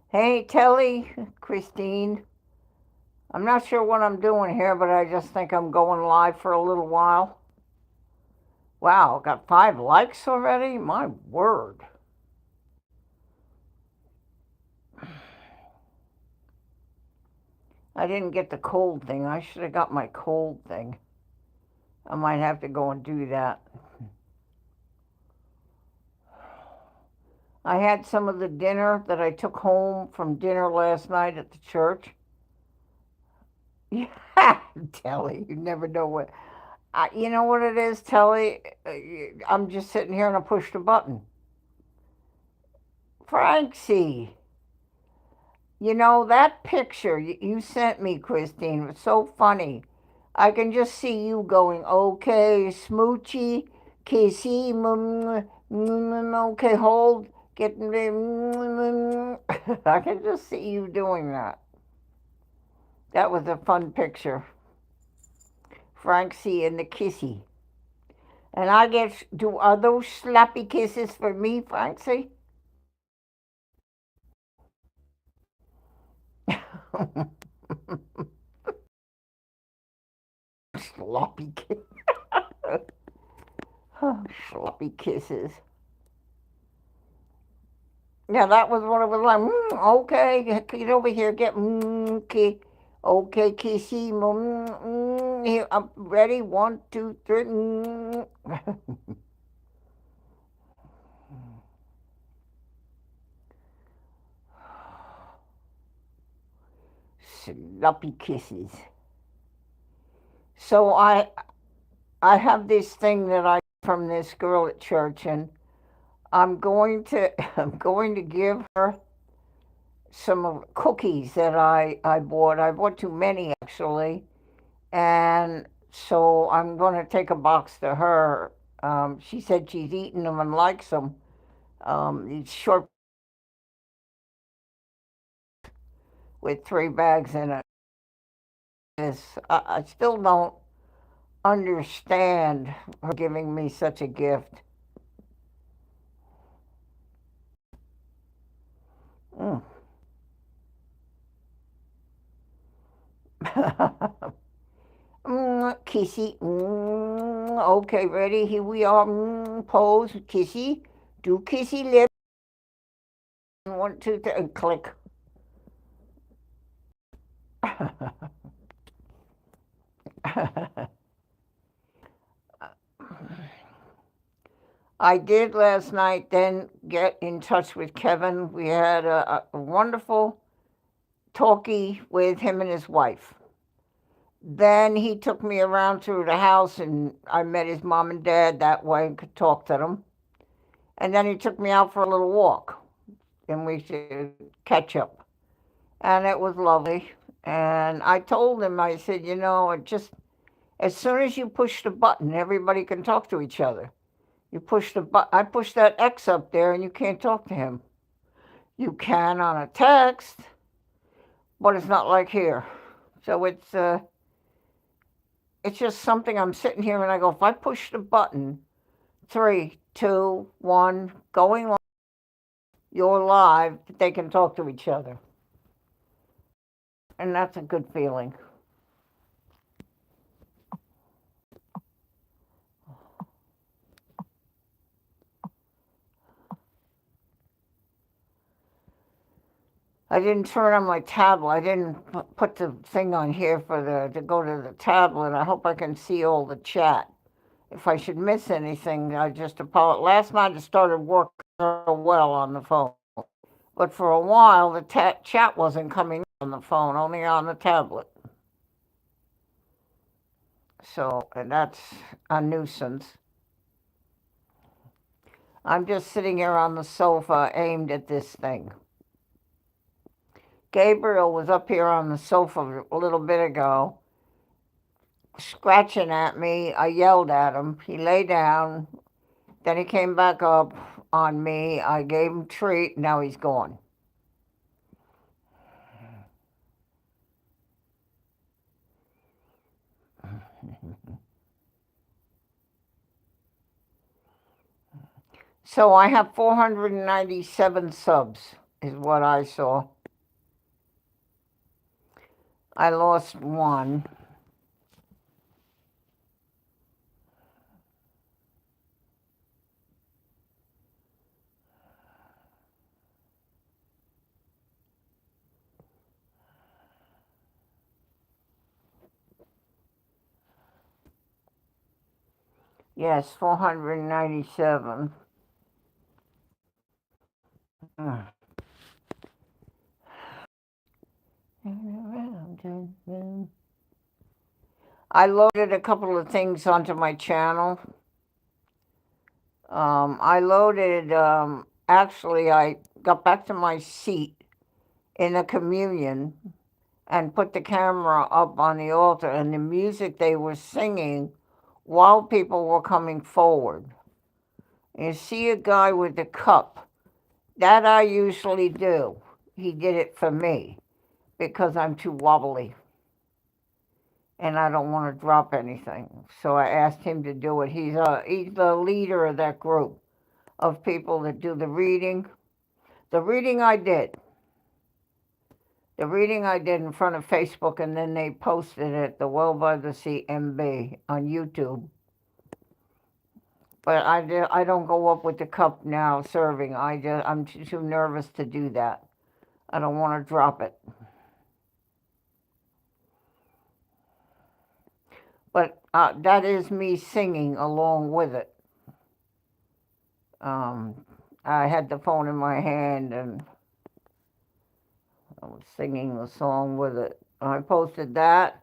Hey, Telly, Christine. I'm not sure what I'm doing here, but I just think I'm going live for a little while. Wow, got 5 likes already? My word. I didn't get the cold thing. I should have got my cold thing. I might have to go and do that. I had some of the dinner that I took home from dinner last night at the church. Yeah, Telly, you never know what. You know what it is, Telly? I'm just sitting here and I pushed a button. Francie. You know, that picture you sent me, Christine, was so funny. I can just see you going, okay, smoochy, kissy, okay, hold, get, I can just see you doing that. That was a fun picture. Francie and the kissy. And I guess, are those slappy kisses for me, Francie? Sloppy kiss. Sloppy kisses. Yeah, that was one of the like, okay, get over here, get, okay, okay, kissy, here, I'm ready, 1, 2, 3, sloppy kisses. So I have this thing that I from this girl at church, and I'm going to I'm going to give her some of cookies that I bought. I bought too many actually, and so I'm going to take a box to her. She said she's eaten them and likes them. These short with 3 bags in it. I still don't understand her giving me such a gift. Mm. Kissy. Okay, ready? Here we are. Pose. Kissy. Do kissy lip. 1, 2, 3, and click. I did last night then get in touch with Kevin. We had a wonderful talkie with him and his wife. Then he took me around through the house and I met his mom and dad that way and could talk to them. And then he took me out for a little walk and we should catch up. And it was lovely. And I told him, I said, it just, as soon as you push the button, everybody can talk to each other. You push the button, I push that X up there and you can't talk to him. You can on a text, but it's not like here. So it's just something I'm sitting here and I go, if I push the button, 3, 2, 1, going live, you're live, they can talk to each other. And that's a good feeling. I didn't turn on my tablet. I didn't put the thing on here for the to go to the tablet. I hope I can see all the chat. If I should miss anything, I just apologize. Last night it started working well on the phone, but for a while the chat wasn't coming on the phone, only on the tablet. So, and that's a nuisance. I'm just sitting here on the sofa aimed at this thing. Gabriel was up here on the sofa a little bit ago, scratching at me. I yelled at him. He lay down. Then he came back up on me. I gave him a treat. Now he's gone. So I have 497 subs is what I saw. I lost one. Yes, 497. Mm. I loaded a couple of things onto my channel. I loaded, actually, I got back to my seat in a communion and put the camera up on the altar, and the music they were singing while people were coming forward. You see a guy with a cup. That I usually do. He did it for me because I'm too wobbly and I don't want to drop anything. So I asked him to do it. He's the leader of that group of people that do the reading. The reading I did. The reading I did in front of Facebook, and then they posted it, the Well by the Sea MB, on YouTube. But I don't go up with the cup now serving. I'm too nervous to do that. I don't want to drop it. But that is me singing along with it. I had the phone in my hand and I was singing the song with it. I posted that.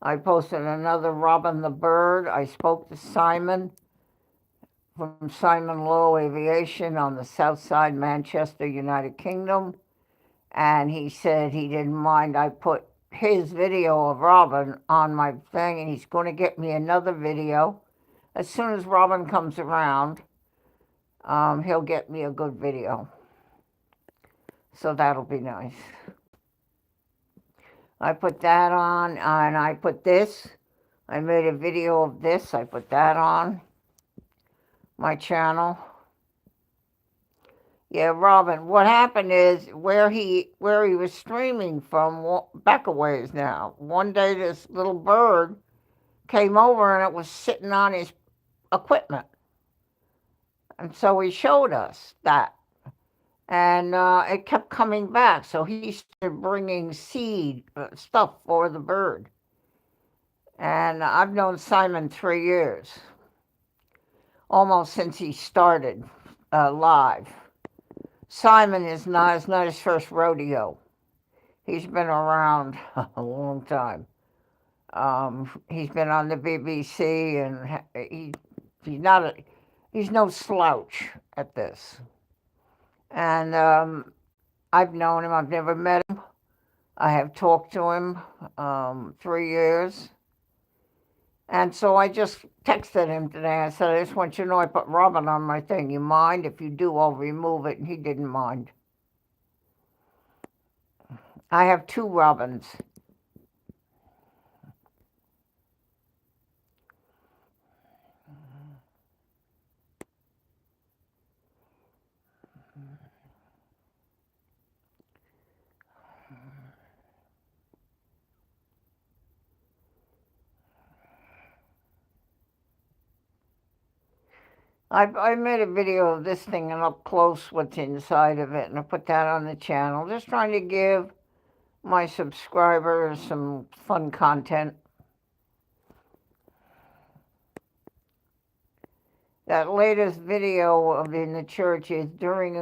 I posted another Robin the Bird. I spoke to Simon from Simon Low Aviation on the South Side, Manchester, United Kingdom. And he said he didn't mind I put his video of Robin on my thing, and he's going to get me another video. As soon as Robin comes around, he'll get me a good video. So that'll be nice. I put that on, and I put this. I made a video of this. I put that on my channel. Yeah, Robin, what happened is where he was streaming from back a ways now. One day this little bird came over and it was sitting on his equipment. And so he showed us that. And it kept coming back. So he started bringing seed stuff for the bird. And I've known Simon 3 years, almost since he started live. Simon is not his first rodeo. He's been around a long time. He's been on the BBC, and he's no slouch at this. And I've known him. I've never met him. I have talked to him 3 years. And so I just texted him today. I said, I just want you to know I put Robin on my thing. You mind? If you do, I'll remove it. And he didn't mind. I have 2 Robins. I made a video of this thing and up close what's inside of it, and I put that on the channel. Just trying to give my subscribers some fun content. That latest video of in the church is during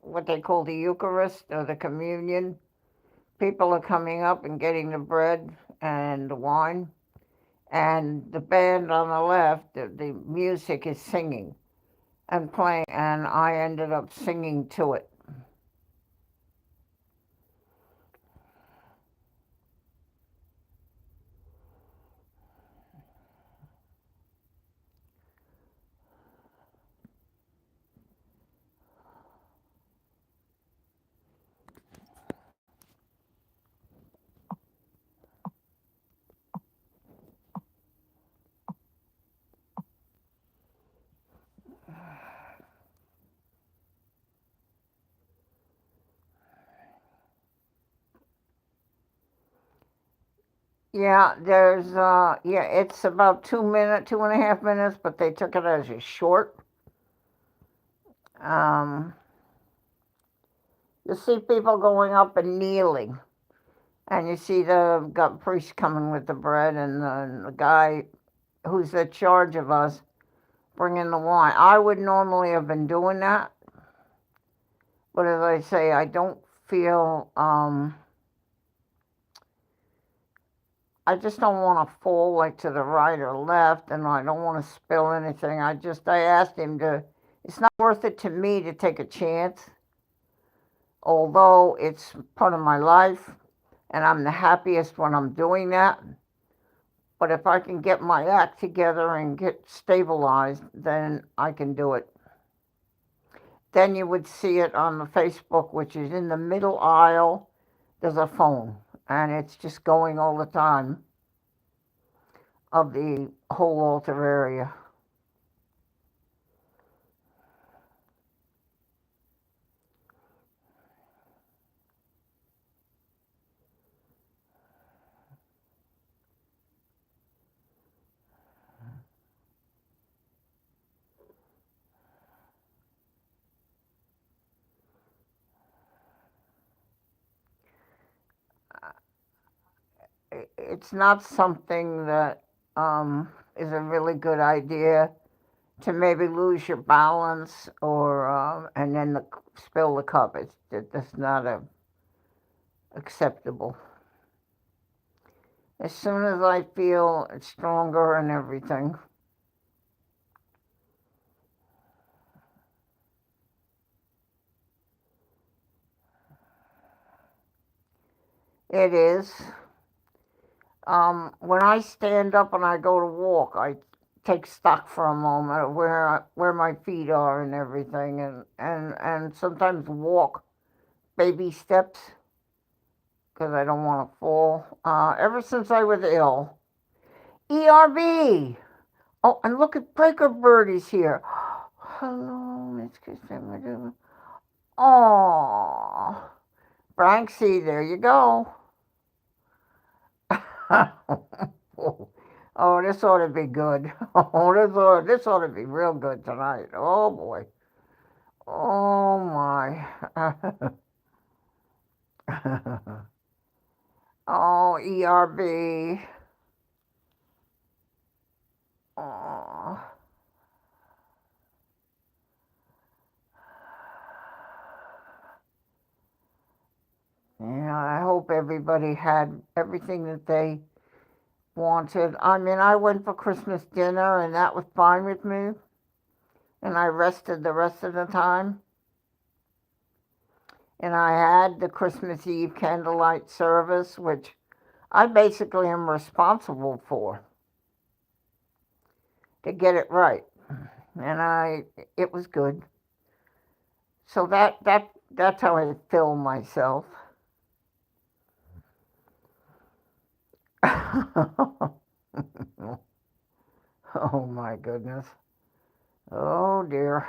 what they call the Eucharist or the communion. People are coming up and getting the bread and the wine, and the band on the left, the music is singing and playing, and I ended up singing to it. Yeah, yeah, it's about 2 minutes, 2.5 minutes, but they took it as a short. Um, you see people going up and kneeling, and you see the got priest coming with the bread, and the guy who's in charge of us bringing the wine. I would normally have been doing that, but as I say, I don't feel. I just don't want to fall like to the right or left, and I don't want to spill anything. I asked him to. It's not worth it to me to take a chance, although it's part of my life, and I'm the happiest when I'm doing that. But if I can get my act together and get stabilized, then I can do it. Then you would see it on the Facebook, which is in the middle aisle. There's a phone, and it's just going all the time of the whole altar area. It's not something that is a really good idea to maybe lose your balance or and then spill the cup. That's not acceptable. As soon as I feel it's stronger and everything, it is. When I stand up and I go to walk, I take stock for a moment of where my feet are and everything, and sometimes walk baby steps because I don't want to fall. Ever since I was ill, ERB. Oh, and look at Breaker Birdie's here. Hello, Miss Christine. Oh, Frankie, there you go. Oh, this ought to be good. Oh, this ought to be real good tonight. Oh boy. Oh my. Oh, ERB. Oh. Yeah, I hope everybody had everything that they wanted. I mean, I went for Christmas dinner and that was fine with me, and I rested the rest of the time. And I had the Christmas Eve candlelight service, which I basically am responsible for to get it right. And it was good. So that's how I fill myself. Oh my goodness. Oh dear.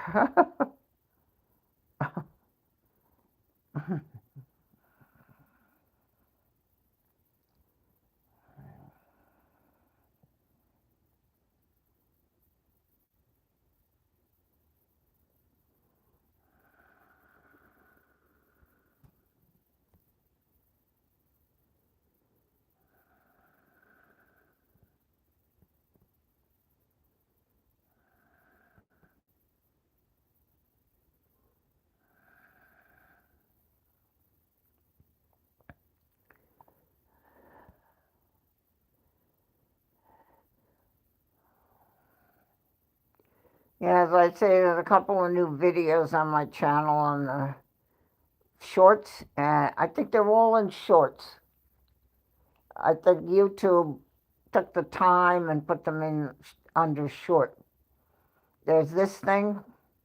Yeah, as I say, there's a couple of new videos on my channel on the shorts, and I think they're all in shorts. I think YouTube took the time and put them in under short. There's this thing,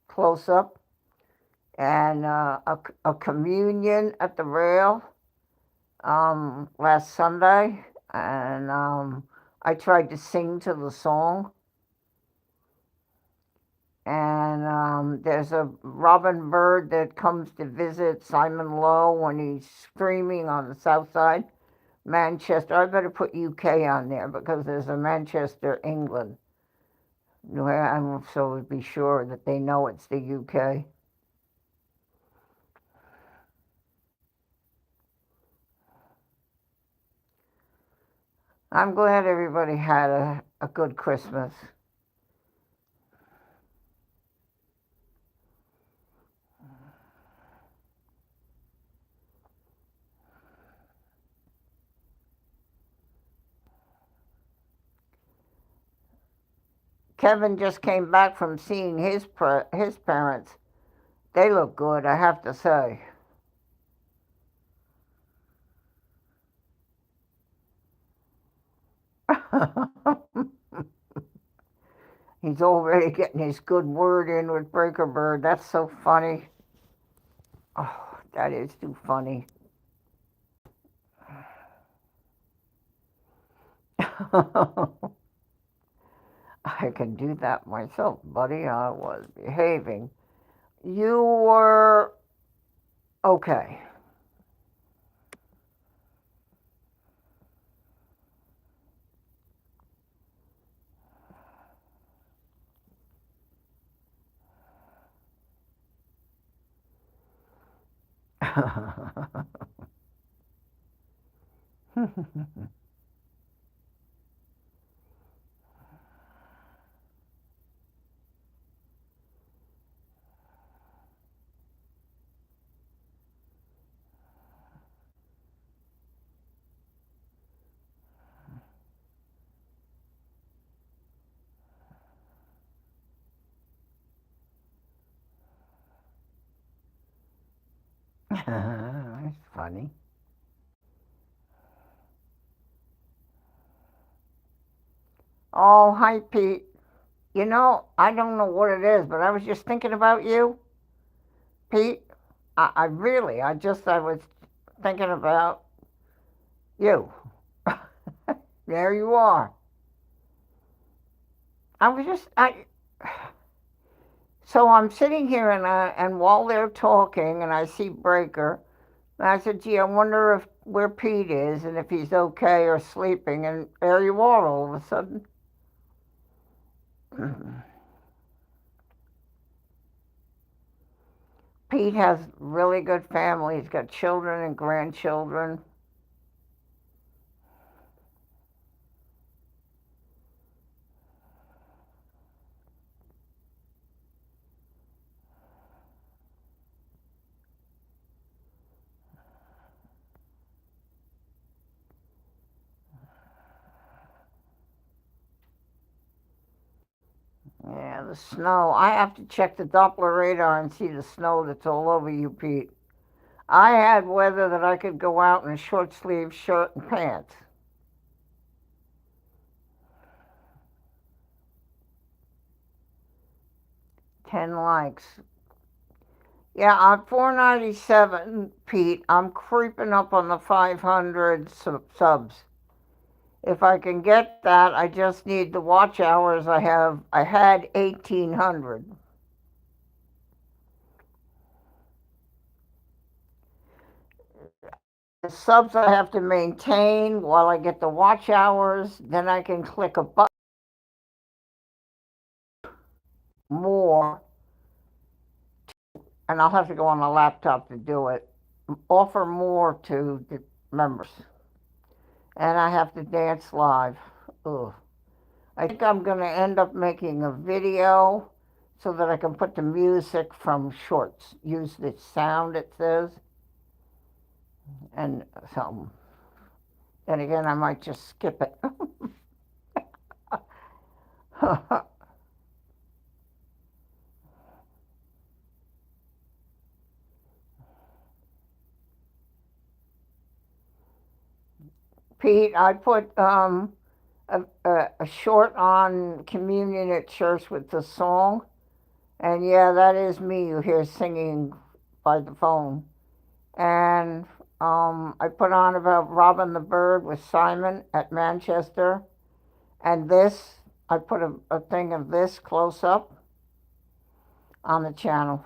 close up, and a communion at the rail last Sunday, and I tried to sing to the song. And there's a robin bird that comes to visit Simon Lowe when he's screaming on the south side. Manchester. I better put UK on there because there's a Manchester, England. So be sure that they know it's the UK. I'm glad everybody had a good Christmas. Kevin just came back from seeing his parents. They look good, I have to say. He's already getting his good word in with Breaker Bird. That's so funny. Oh, that is too funny. I can do that myself, buddy. I was behaving. You were okay. It's funny. Oh, hi, Pete. I don't know what it is, but I was just thinking about you, Pete. I was thinking about you. There you are. I was just, I, so I'm sitting here and while they're talking and I see Breaker, and I said, gee, I wonder if where Pete is and if he's okay or sleeping. And there you are all of a sudden. Pete has really good family. He's got children and grandchildren. Yeah, the snow. I have to check the Doppler radar and see the snow that's all over you, Pete. I had weather that I could go out in a short sleeve shirt and pants. 10 likes. Yeah, I'm 497, Pete. I'm creeping up on the 500 subs. If I can get that, I just need the watch hours I had 1,800. The subs I have to maintain while I get the watch hours. Then I can click a button more, and I'll have to go on a laptop to do it. Offer more to the members. And I have to dance live. Ugh. I think I'm going to end up making a video so that I can put the music from shorts. Use the sound, it says, and something. And again, I might just skip it. Pete, I put a short on Communion at Church with the song. And yeah, that is me you hear singing by the phone. And I put on about Robin the Bird with Simon at Manchester. And this, I put a thing of this close up on the channel.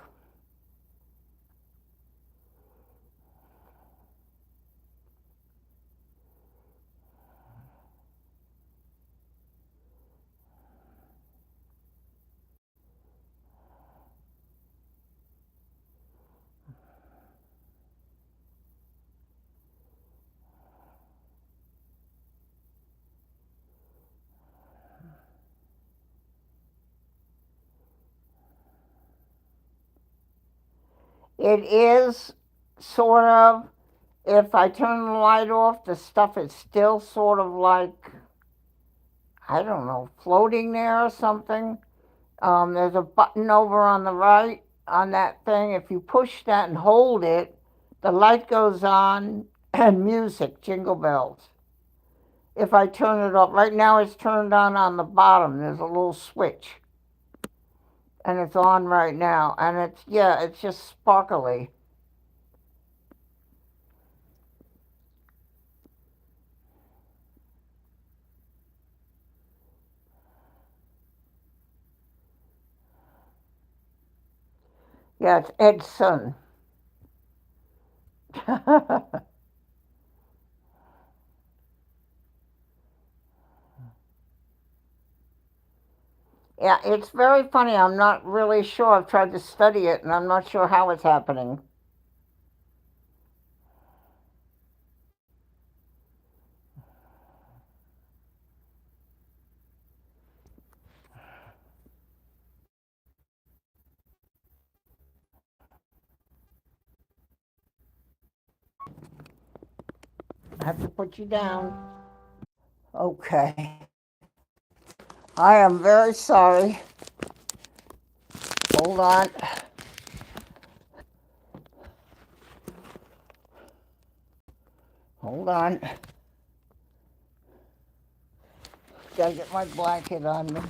It is sort of, if I turn the light off, the stuff is still sort of like, I don't know, floating there or something. There's a button over on the right on that thing. If you push that and hold it, the light goes on and music, jingle bells. If I turn it off, right now it's turned on the bottom. There's a little switch and it's on right now. And it's, yeah, it's just sparkly. Yeah, it's Edson. Yeah, it's very funny. I'm not really sure. I've tried to study it and I'm not sure how it's happening. I have to put you down. Okay. I am very sorry. Hold on. Hold on. Gotta get my blanket on me.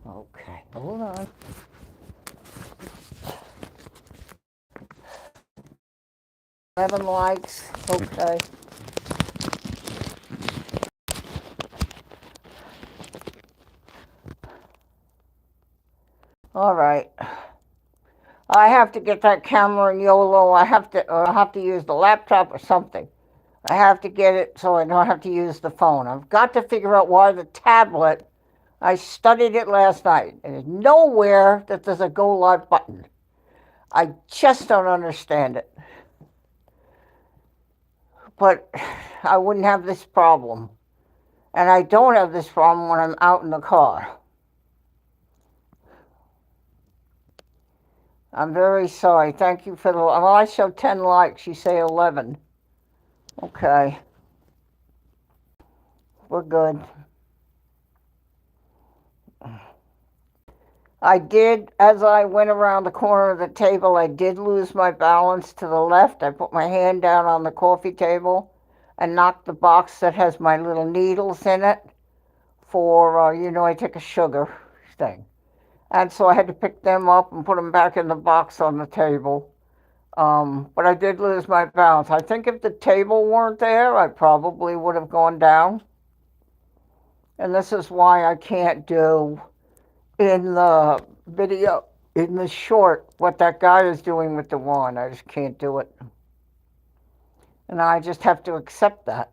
Okay, hold on. 11 likes. Okay. All right. I have to get that camera in YOLO. I'll have to use the laptop or something. I have to get it so I don't have to use the phone. I've got to figure out why the tablet, I studied it last night, and there's nowhere that there's a go live button. I just don't understand it. But I wouldn't have this problem. And I don't have this problem when I'm out in the car. I'm very sorry. Thank you for the. Well, I show 10 likes. You say 11. Okay. We're good. I did, as I went around the corner of the table, I did lose my balance to the left. I put my hand down on the coffee table and knocked the box that has my little needles in it for, I take a sugar thing. And so I had to pick them up and put them back in the box on the table. But I did lose my balance. I think if the table weren't there, I probably would have gone down. And this is why I can't do in the video, in the short, what that guy is doing with the wand. I just can't do it. And I just have to accept that.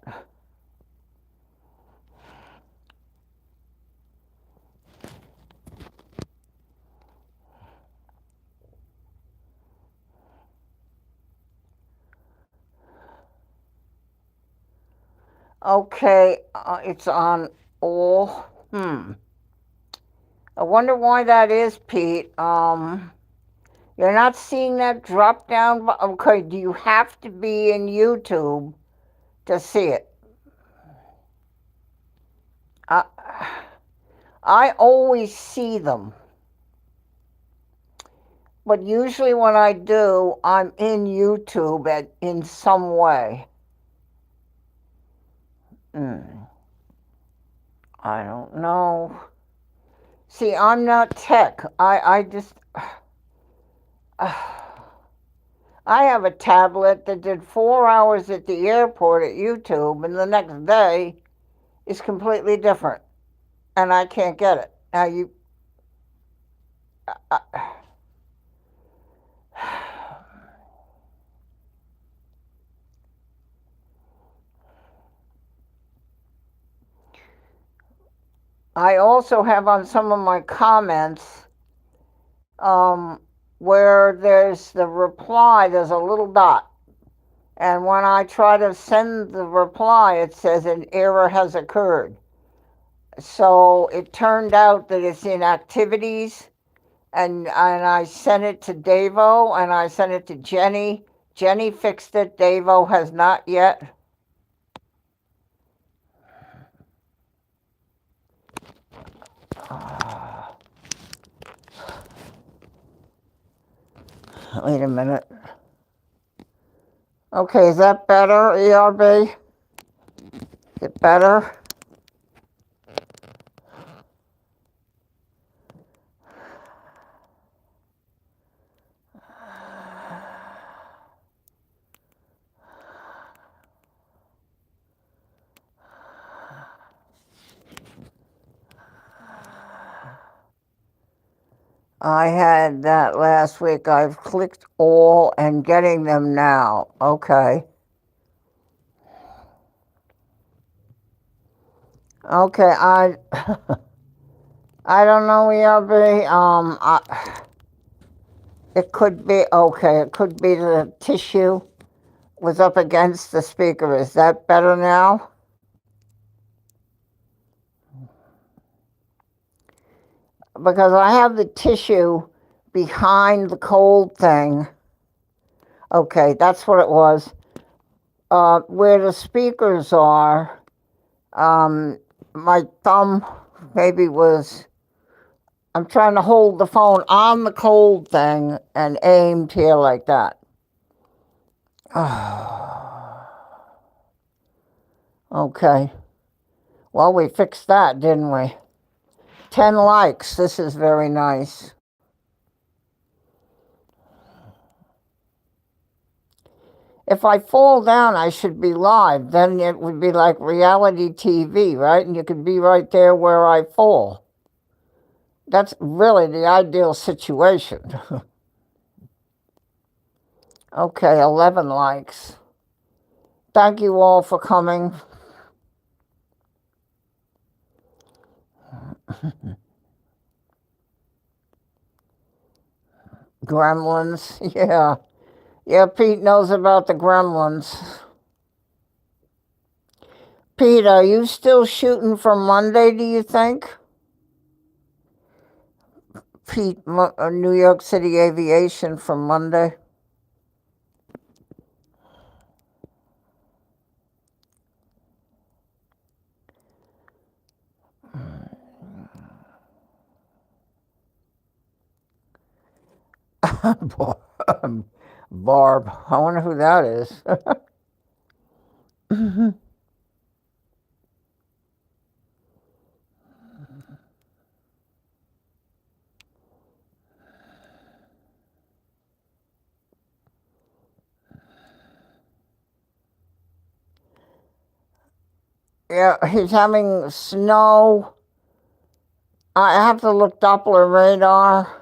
Okay, it's on all. I wonder why that is, Pete. You're not seeing that drop down. Okay, do you have to be in YouTube to see it? I always see them. But usually when I do, I'm in YouTube in some way. I don't know. See, I'm not tech. I just. I have a tablet that did 4 hours at the airport at YouTube, and the next day is completely different, and I can't get it. Now you. I also have on some of my comments where there's the reply, there's a little dot. And when I try to send the reply, it says an error has occurred. So it turned out that it's in activities, and I sent it to Davo, and I sent it to Jenny. Jenny fixed it. Davo has not yet. Wait a minute. Okay, is that better, ERB? Is it better? I had that last week. I've clicked all and getting them now. Okay. Okay, I don't know, ERB. It could be okay. It could be the tissue was up against the speaker. Is that better now? Because I have the tissue behind the cold thing. Okay, that's what it was. Where the speakers are, my thumb maybe was. I'm trying to hold the phone on the cold thing and aimed here like that. Okay. Well, we fixed that, didn't we? 10 likes. This is very nice. If I fall down, I should be live. Then it would be like reality TV, right? And you could be right there where I fall. That's really the ideal situation. Okay, 11 likes. Thank you all for coming. Gremlins, yeah. Yeah, Pete knows about the gremlins. Pete, are you still shooting for Monday, do you think? Pete, New York City Aviation for Monday. Barb. I wonder who that is. Yeah, he's having snow. I have to look Doppler radar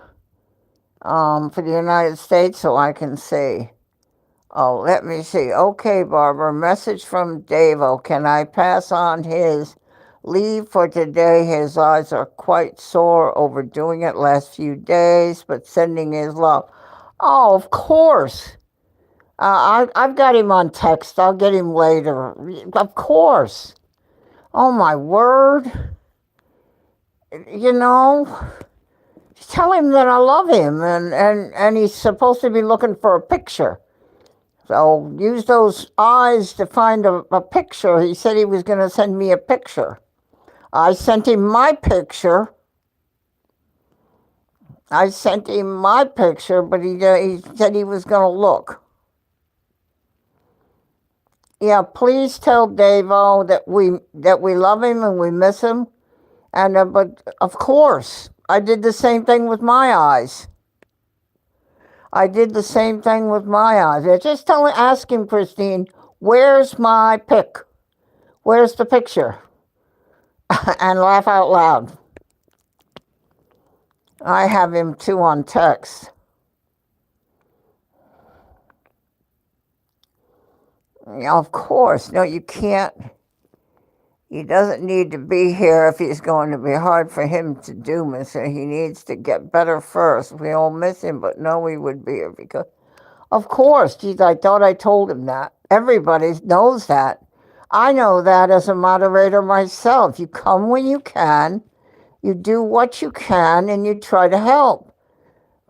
for the United States so I can see. Oh, let me see. Okay, Barbara, message from Davo. Can I pass on his leave for today? His eyes are quite sore, overdoing it last few days, but sending his love. Oh, of course. I've got him on text. I'll get him later. Of course. Oh, my word. You know, tell him that I love him, and he's supposed to be looking for a picture. So use those eyes to find a picture. He said he was going to send me a picture. I sent him my picture. I sent him my picture, but he said he was going to look. Yeah, please tell Davo that we love him and we miss him. And but of course, I did the same thing with my eyes. I did the same thing with my eyes. Just ask him, Christine, where's my pic? Where's the picture? And laugh out loud. I have him too on text. Yeah, of course. No, you can't. He doesn't need to be here if he's going to be hard for him to do, Mister. He needs to get better first. We all miss him, but no, he would be here because, of course, geez, I thought I told him that. Everybody knows that. I know that as a moderator myself. You come when you can, you do what you can, and you try to help.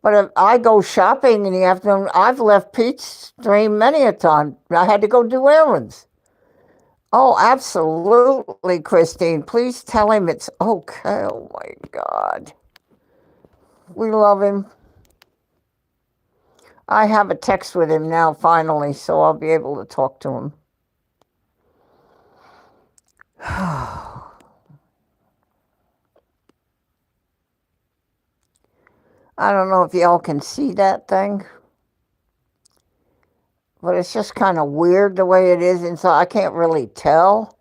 But if I go shopping in the afternoon, I've left Pete's Stream many a time. I had to go do errands. Oh, absolutely, Christine. Please tell him it's okay. Oh my God. We love him. I have a text with him now, finally, so I'll be able to talk to him. I don't know if y'all can see that thing, but it's just kind of weird the way it is inside. I can't really tell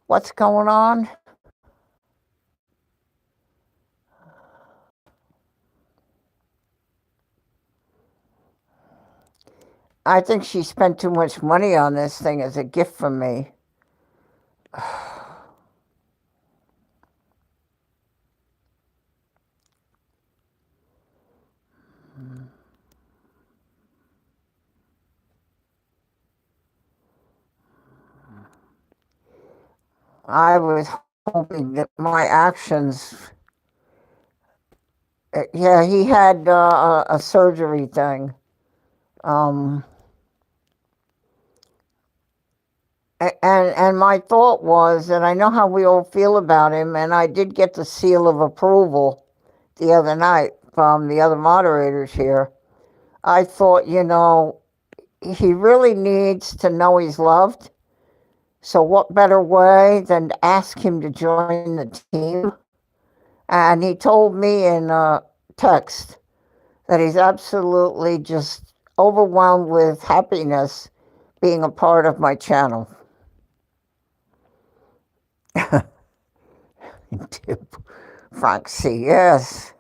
what's going on. I think she spent too much money on this thing as a gift from me. I was hoping that my actions. Yeah, he had a surgery thing. Um, and my thought was that I know how we all feel about him, and I did get the seal of approval the other night from the other moderators here. I thought, he really needs to know he's loved. So, what better way than to ask him to join the team? And he told me in a text that he's absolutely just overwhelmed with happiness being a part of my channel. Frank C. Yes.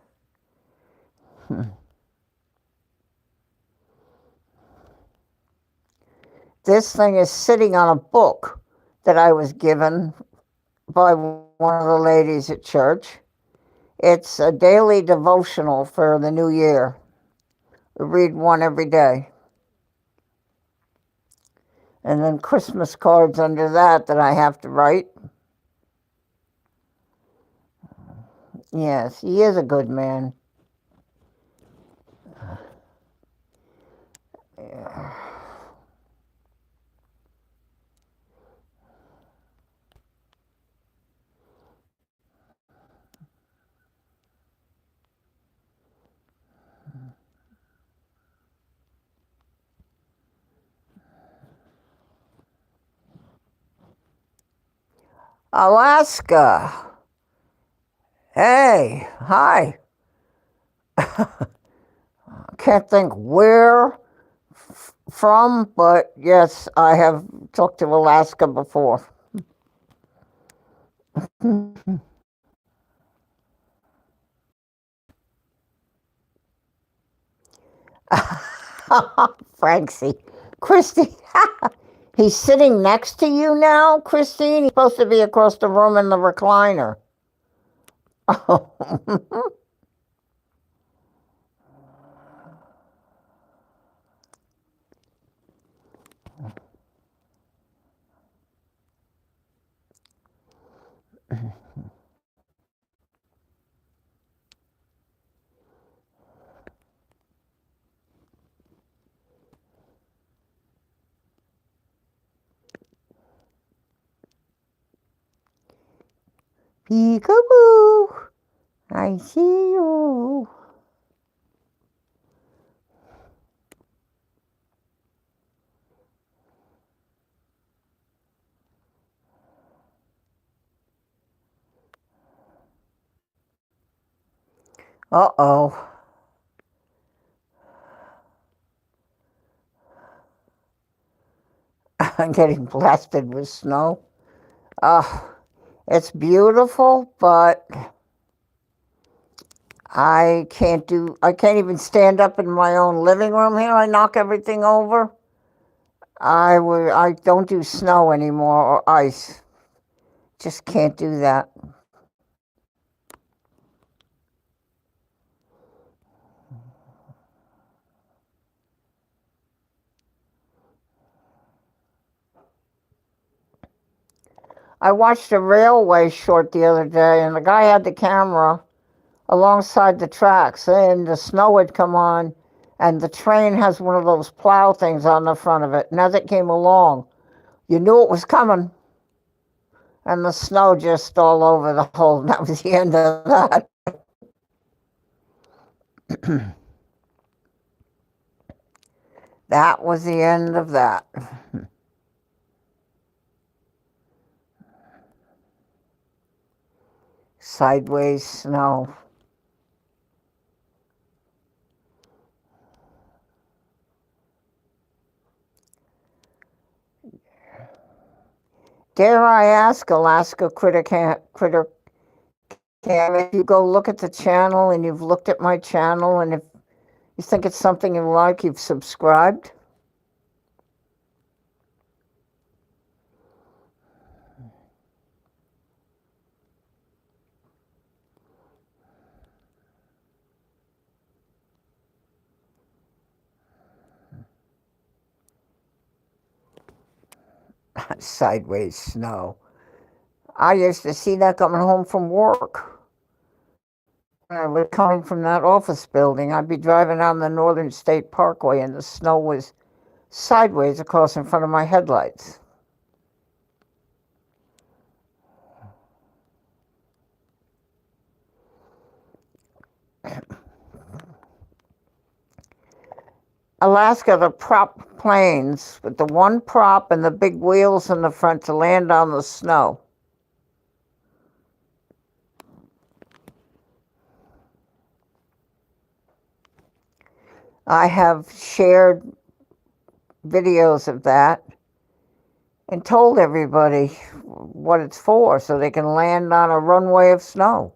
This thing is sitting on a book that I was given by one of the ladies at church. It's a daily devotional for the new year. We read one every day. And then Christmas cards under that I have to write. Yes, he is a good man. Yeah. Alaska. Hey, hi. Can't think where from, but yes, I have talked to Alaska before. Francie. Christy. He's sitting next to you now, Christine? He's supposed to be across the room in the recliner. Peekaboo. I see you. Uh-oh. I'm getting blasted with snow. It's beautiful, but I can't even stand up in my own living room here. I knock everything over. I don't do snow anymore or ice. Just can't do that. I watched a railway short the other day, and the guy had the camera alongside the tracks, and the snow had come on, and the train has one of those plow things on the front of it. And as it came along, you knew it was coming, and the snow just all over the whole. That was the end of that. That was the end of that. Sideways snow. Dare I ask, Alaska Critter Cam, if you go look at the channel and you've looked at my channel, and if you think it's something you like, you've subscribed? Sideways snow. I used to see that coming home from work. When I was coming from that office building, I'd be driving down the Northern State Parkway, and the snow was sideways across in front of my headlights. Alaska, the prop planes with the one prop and the big wheels in the front to land on the snow. I have shared videos of that and told everybody what it's for so they can land on a runway of snow.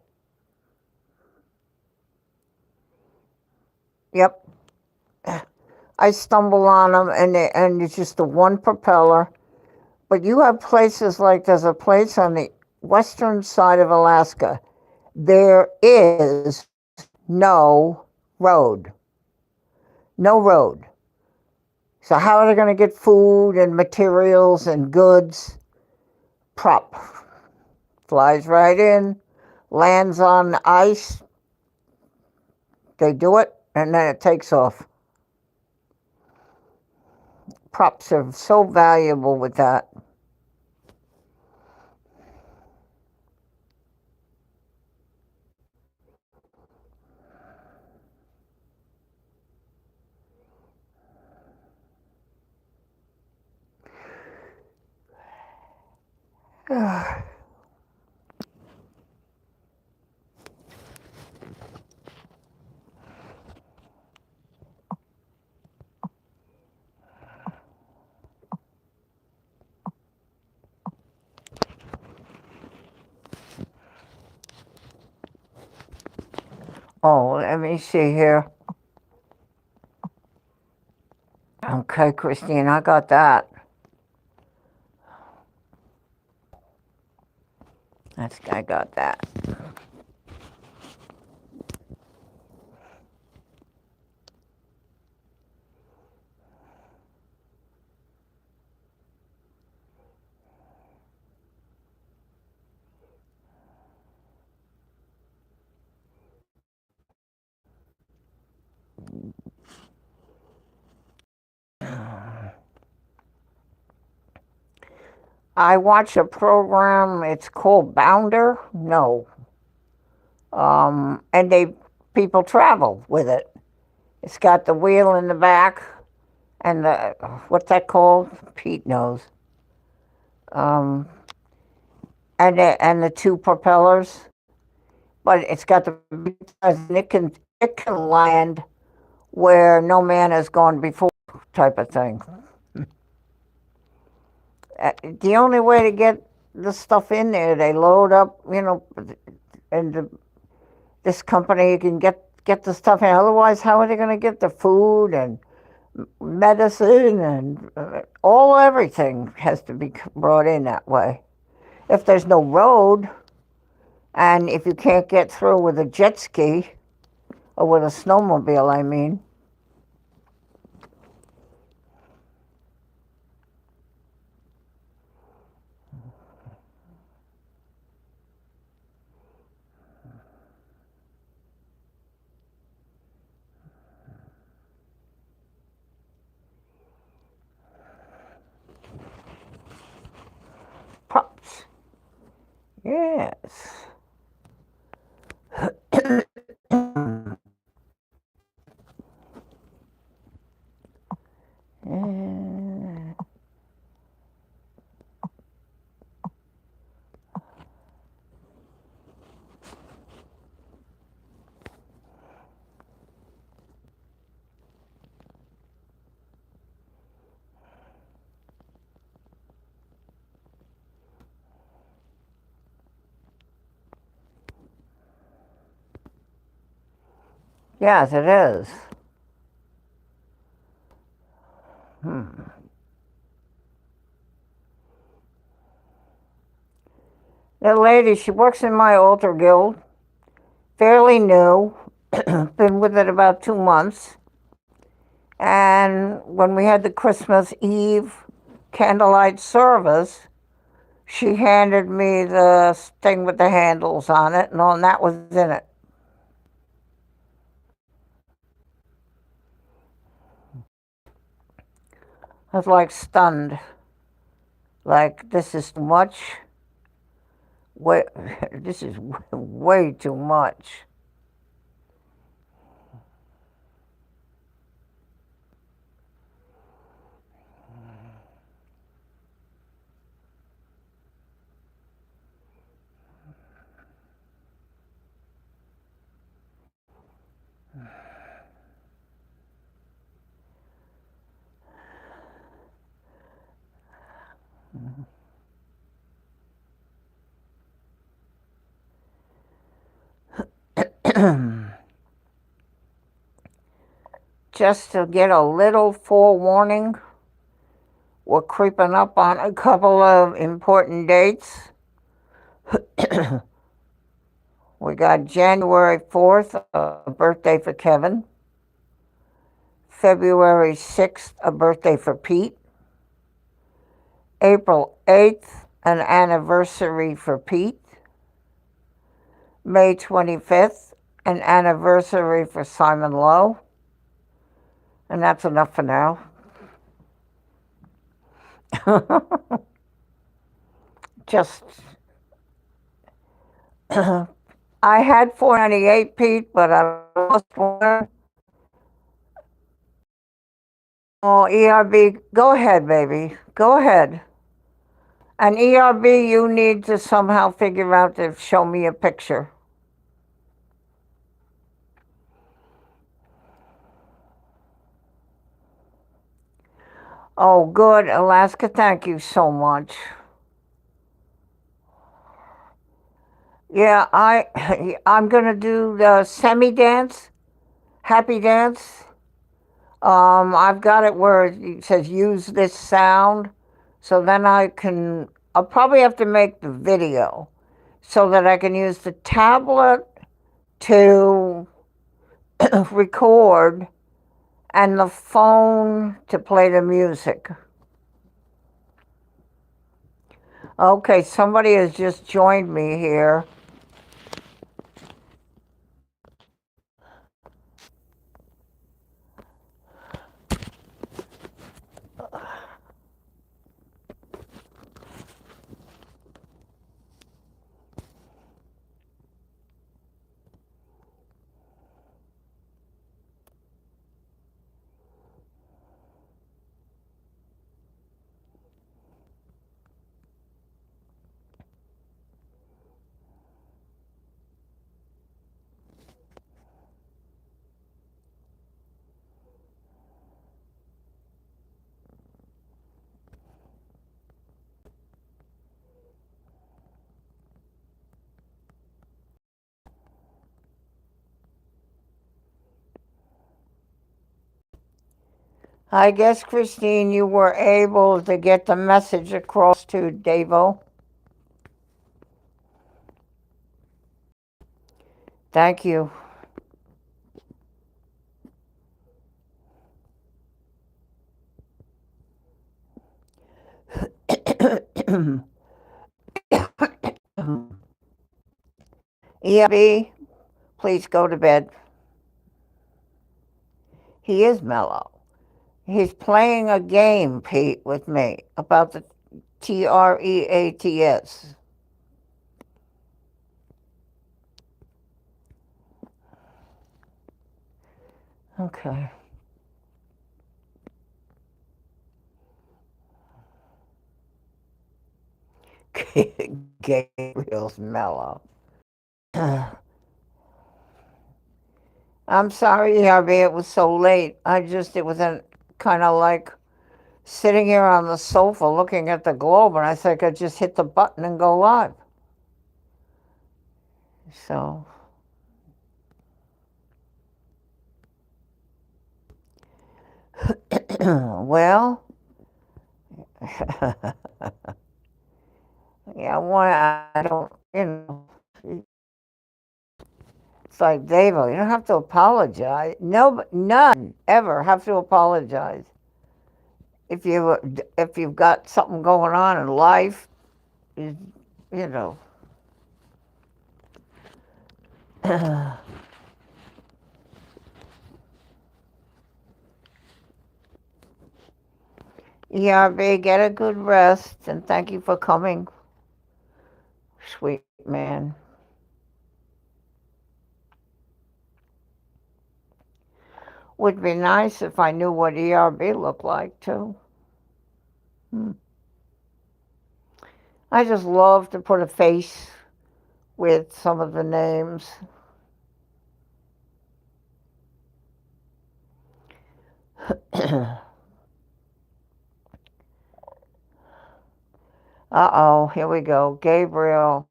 Yep. I stumble on them, and it's just the one propeller. But you have places like there's a place on the western side of Alaska. There is no road. No road. So how are they going to get food and materials and goods? Prop. Flies right in, lands on ice. They do it, and then it takes off. Props are so valuable with that. Oh, let me see here. Okay, Christine, I got that. I got that. I watch a program. It's called Bounder. No, and people travel with it. It's got the wheel in the back, and the what's that called? Pete knows. Um, and the two propellers, but it's got the and it can land where no man has gone before, type of thing. The only way to get the stuff in there, they load up, and this company can get the stuff in. Otherwise, how are they going to get the food and medicine and everything has to be brought in that way. If there's no road, and if you can't get through with a jet ski or with a snowmobile, I mean. Yes. Yes, it is. The lady, she works in my altar guild, fairly new, been with it about 2 months. And when we had the Christmas Eve candlelight service, she handed me the thing with the handles on it, and that was in it. I was like stunned. Like, this is too much. Way, this is way too much. Just to get a little forewarning, we're creeping up on a couple of important dates. We got January 4th, a birthday for Kevin. February 6th, a birthday for Pete. April 8th, an anniversary for Pete. May 25th, an anniversary for Simon Lowe. And that's enough for now. Just, I had 498, Pete, but I lost one. Oh, ERB, go ahead, baby. Go ahead. And ERB, you need to somehow figure out to show me a picture. Oh, good. Alaska, thank you so much. Yeah, I'm gonna do the semi dance, happy dance. I've got it where it says use this sound, so then I'll probably have to make the video so that I can use the tablet to record and the phone to play the music. Okay, somebody has just joined me here. I guess, Christine, you were able to get the message across to Davo. Thank you. ERB, please go to bed. He is mellow. He's playing a game, Pete, with me about the TREATS. Okay. Gabriel's mellow. I'm sorry, Harvey, it was so late. It was kind of like sitting here on the sofa looking at the globe, and I think I just hit the button and go live. So, well, yeah, why I don't, it's like Davo, you don't have to apologize. No, none ever have to apologize. If you've got something going on in life, you, you know. ERB, get a good rest, and thank you for coming, sweet man. Would be nice if I knew what ERB looked like, too. Hmm. I just love to put a face with some of the names. Uh-oh, here we go. Gabriel,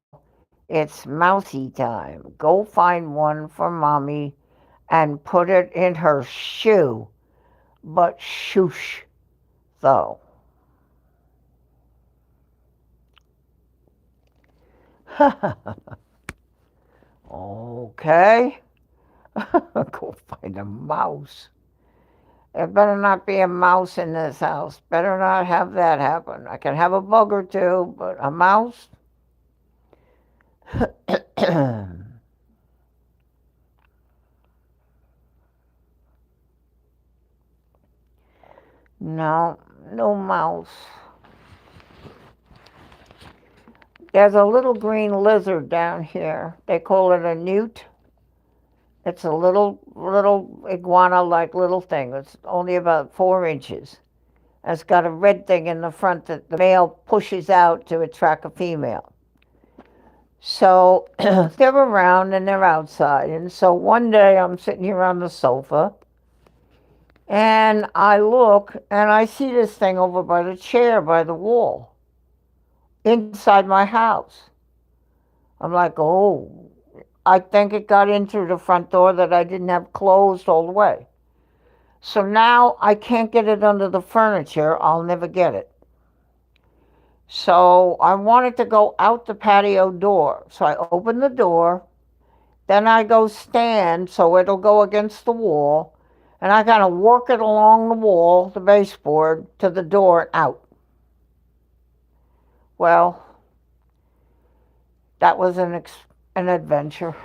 it's mousy time. Go find one for mommy and put it in her shoe. But shoosh, though. Okay. Go find a mouse. There better not be a mouse in this house. Better not have that happen. I can have a bug or two, but a mouse? No, no mouse. There's a little green lizard down here. They call it a newt. It's a little iguana-like little thing. It's only about 4 inches. It's got a red thing in the front that the male pushes out to attract a female. So they're around and they're outside. And so one day I'm sitting here on the sofa and I look and I see this thing over by the chair by the wall inside my house. I'm like, oh, I think it got in through the front door that I didn't have closed all the way. So now I can't get it under the furniture. I'll never get it. So I wanted to go out the patio door. So I open the door. Then I go stand so it'll go against the wall. And I kind of work it along the wall, the baseboard, to the door and out. Well, that was an adventure.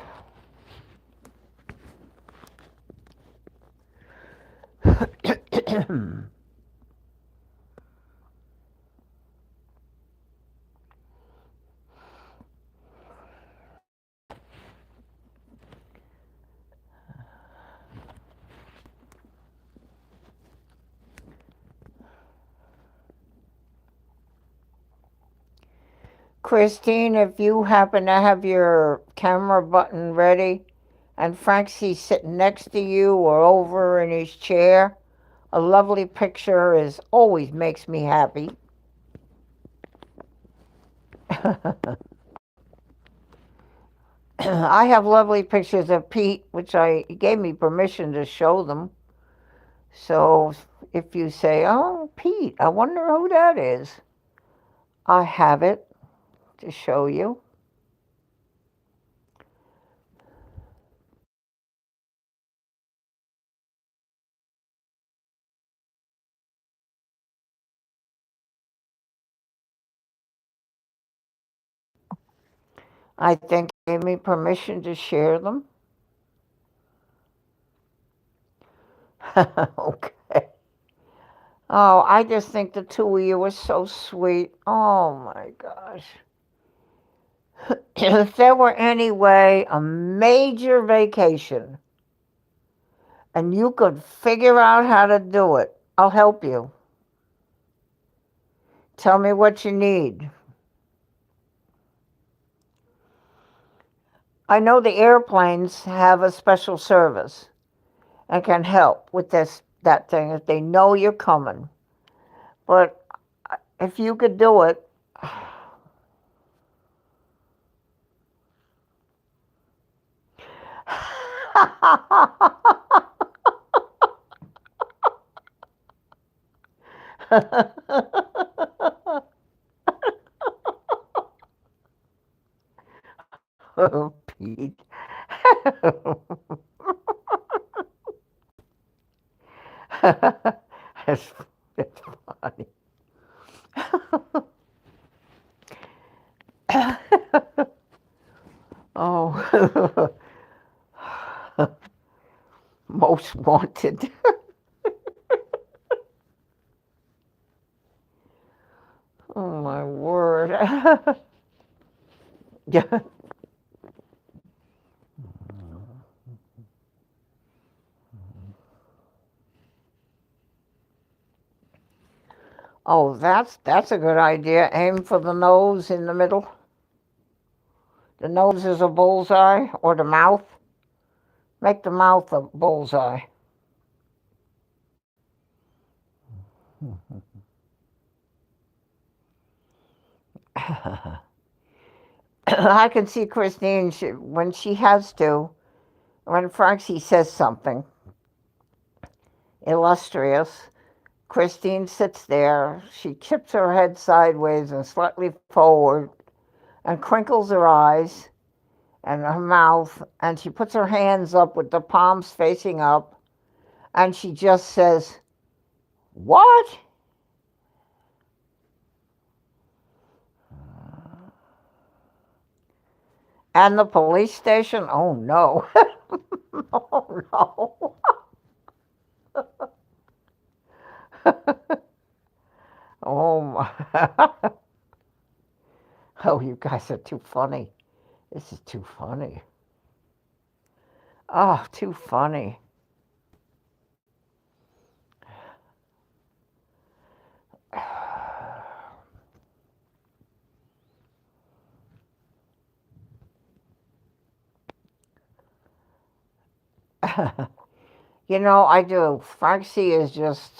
Christine, if you happen to have your camera button ready and Frankie's sitting next to you or over in his chair, a lovely picture is always makes me happy. I have lovely pictures of Pete, which he gave me permission to show them. So if you say, "Oh, Pete, I wonder who that is," I have it to show you. I think he gave me permission to share them. Okay. Oh, I just think the two of you were so sweet. Oh my gosh. If there were any way a major vacation and you could figure out how to do it, I'll help you. Tell me what you need. I know the airplanes have a special service and can help with that thing if they know you're coming. But if you could do it, oh, Pete. that's, that's funny. Oh, most wanted. Oh my word. Yeah. Oh, that's a good idea. Aim for the nose in the middle. The nose is a bullseye, or the mouth. Make the mouth a bullseye. I can see Christine when she has to. When Francie says something illustrious, Christine sits there. She tips her head sideways and slightly forward, and crinkles her eyes and her mouth, and she puts her hands up with the palms facing up, and she just says, "What?" And the police station? Oh no. Oh no. Oh my. Oh, you guys are too funny. This is too funny. Oh, too funny. I do. Francie is just.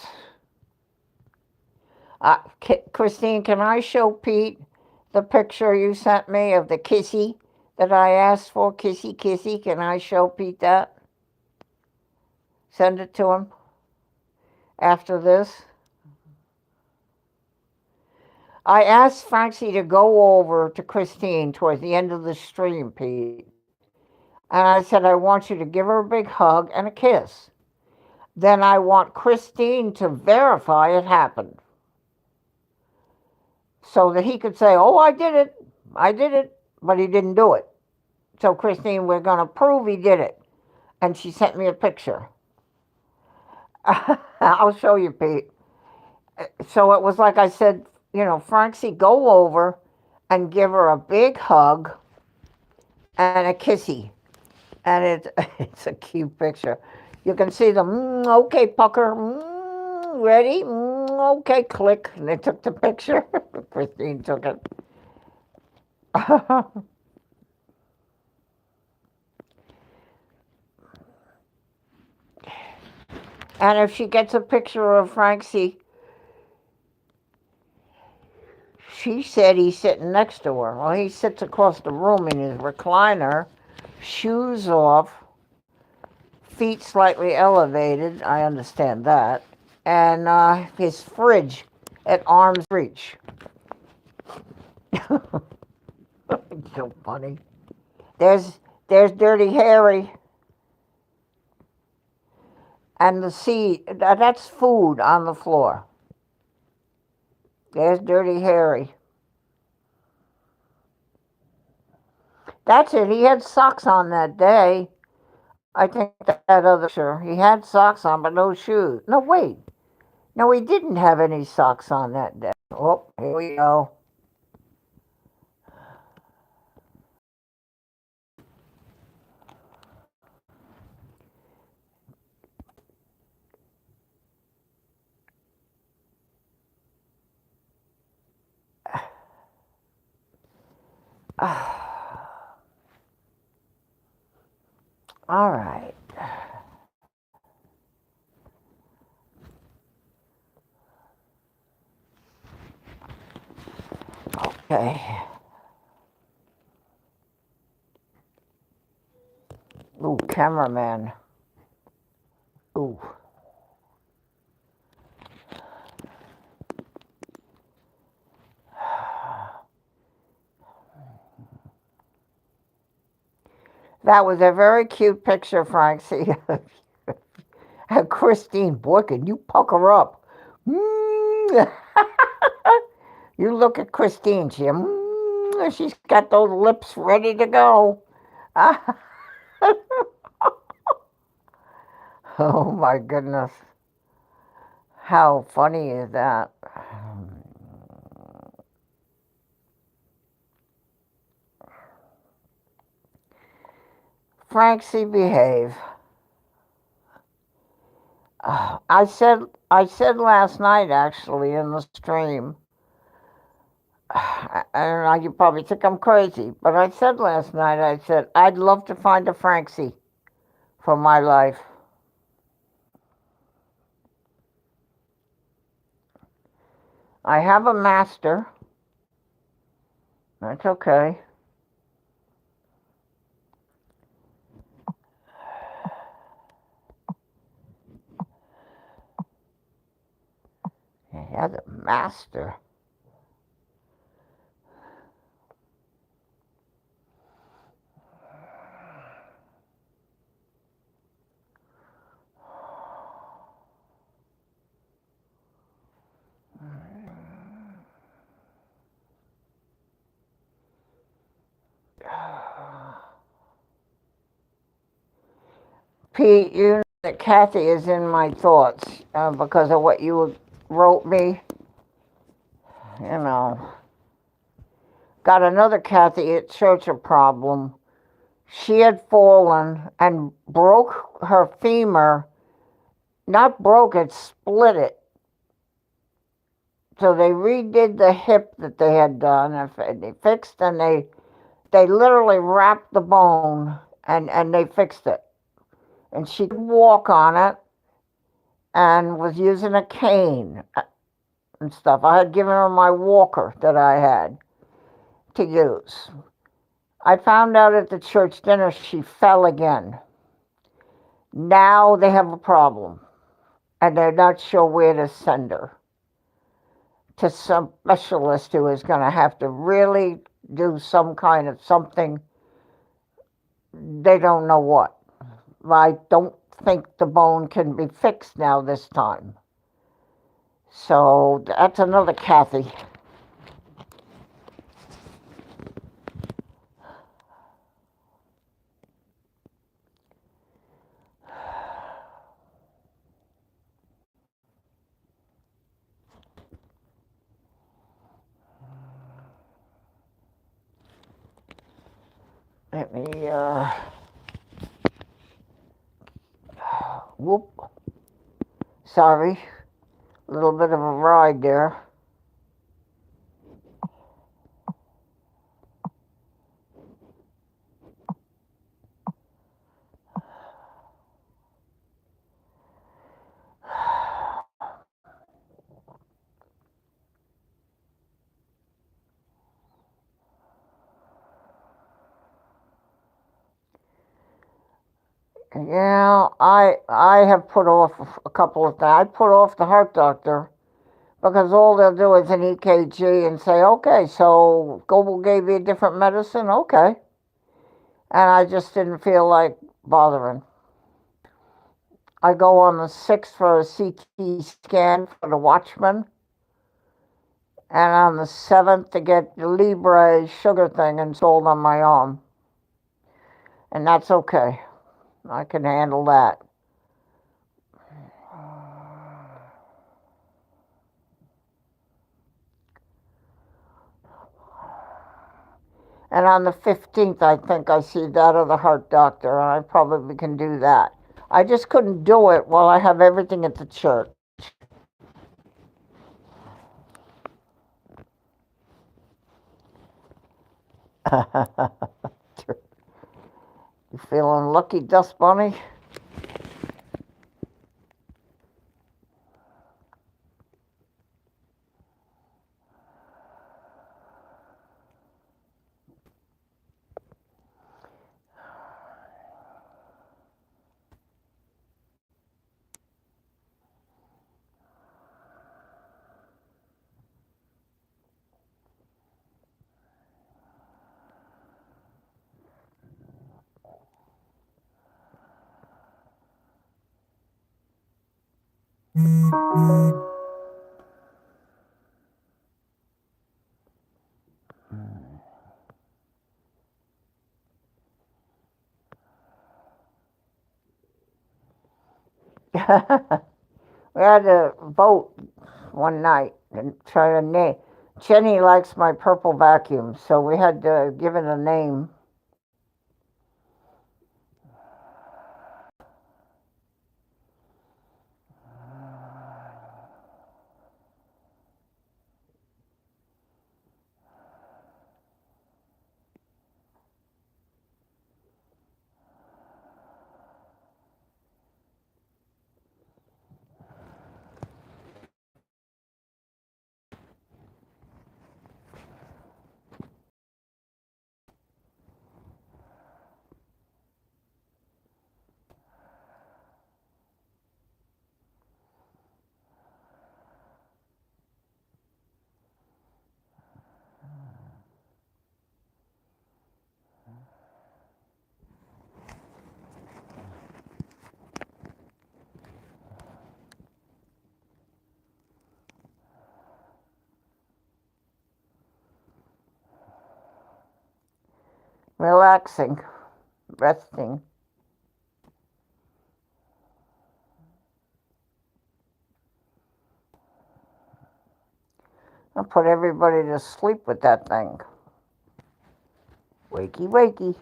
Christine, can I show Pete the picture you sent me of the kissy that I asked for? Kissy, kissy. Can I show Pete that? Send it to him after this. I asked Francie to go over to Christine towards the end of the stream, Pete. And I said, I want you to give her a big hug and a kiss. Then I want Christine to verify it happened so that he could say, oh, I did it. I did it. But he didn't do it. So, Christine, we're going to prove he did it. And she sent me a picture. I'll show you, Pete. So it was like I said, Francie, go over and give her a big hug and a kissy. And it's a cute picture. You can see them. Okay, pucker. Ready? Okay, click. And they took the picture. Christine took it. And if she gets a picture of Francie, she said he's sitting next to her. Well, he sits across the room in his recliner, shoes off, feet slightly elevated. I understand that. And his fridge at arm's reach. So funny. There's Dirty Harry and the seed. That's food on the floor. There's Dirty Harry. That's it. He had socks on that day. I think that other picture. He had socks on, but no shoes. No, wait. No, he didn't have any socks on that day. Oh, here we go. All right. Okay. Ooh, cameraman. Ooh. That was a very cute picture, Frank. See, Christine, boy, can you pucker up? Mm. You look at Christine. She's got those lips ready to go. Oh my goodness. How funny is that? Francie, behave. I said last night actually in the stream. I don't know. You probably think I'm crazy, but I said last night. I said I'd love to find a Francie for my life. I have a master. That's okay. He has a master. Pete, you know that Kathy is in my thoughts because of what you wrote me. You know, got another Kathy at church a problem. She had fallen and broke her femur. Not broke it, split it. So they redid the hip that they had done, and they fixed, and they literally wrapped the bone, and they fixed it. And she could walk on it and was using a cane and stuff. I had given her my walker that I had to use. I found out at the church dinner she fell again. Now they have a problem, and they're not sure where to send her to some specialist who is going to have to really do some kind of something. They don't know what. I don't think the bone can be fixed now this time. So that's another Kathy. Let me, whoop. Sorry. A little bit of a ride there. Yeah, I have put off a couple of things. I put off the heart doctor because all they'll do is an EKG and say, okay, so Global gave you a different medicine, okay. And I just didn't feel like bothering. I go on the 6th for a CT scan for the Watchman, and on the 7th to get the Libre sugar thing installed on my arm. And that's okay. I can handle that. And on the 15th, I think I see that other heart doctor, and I probably can do that. I just couldn't do it while I have everything at the church. You feeling lucky, Dust Bunny? We had to vote one night and try to name. Jenny likes my purple vacuum, so we had to give it a name. Relaxing, resting. I'll put everybody to sleep with that thing. Wakey, wakey.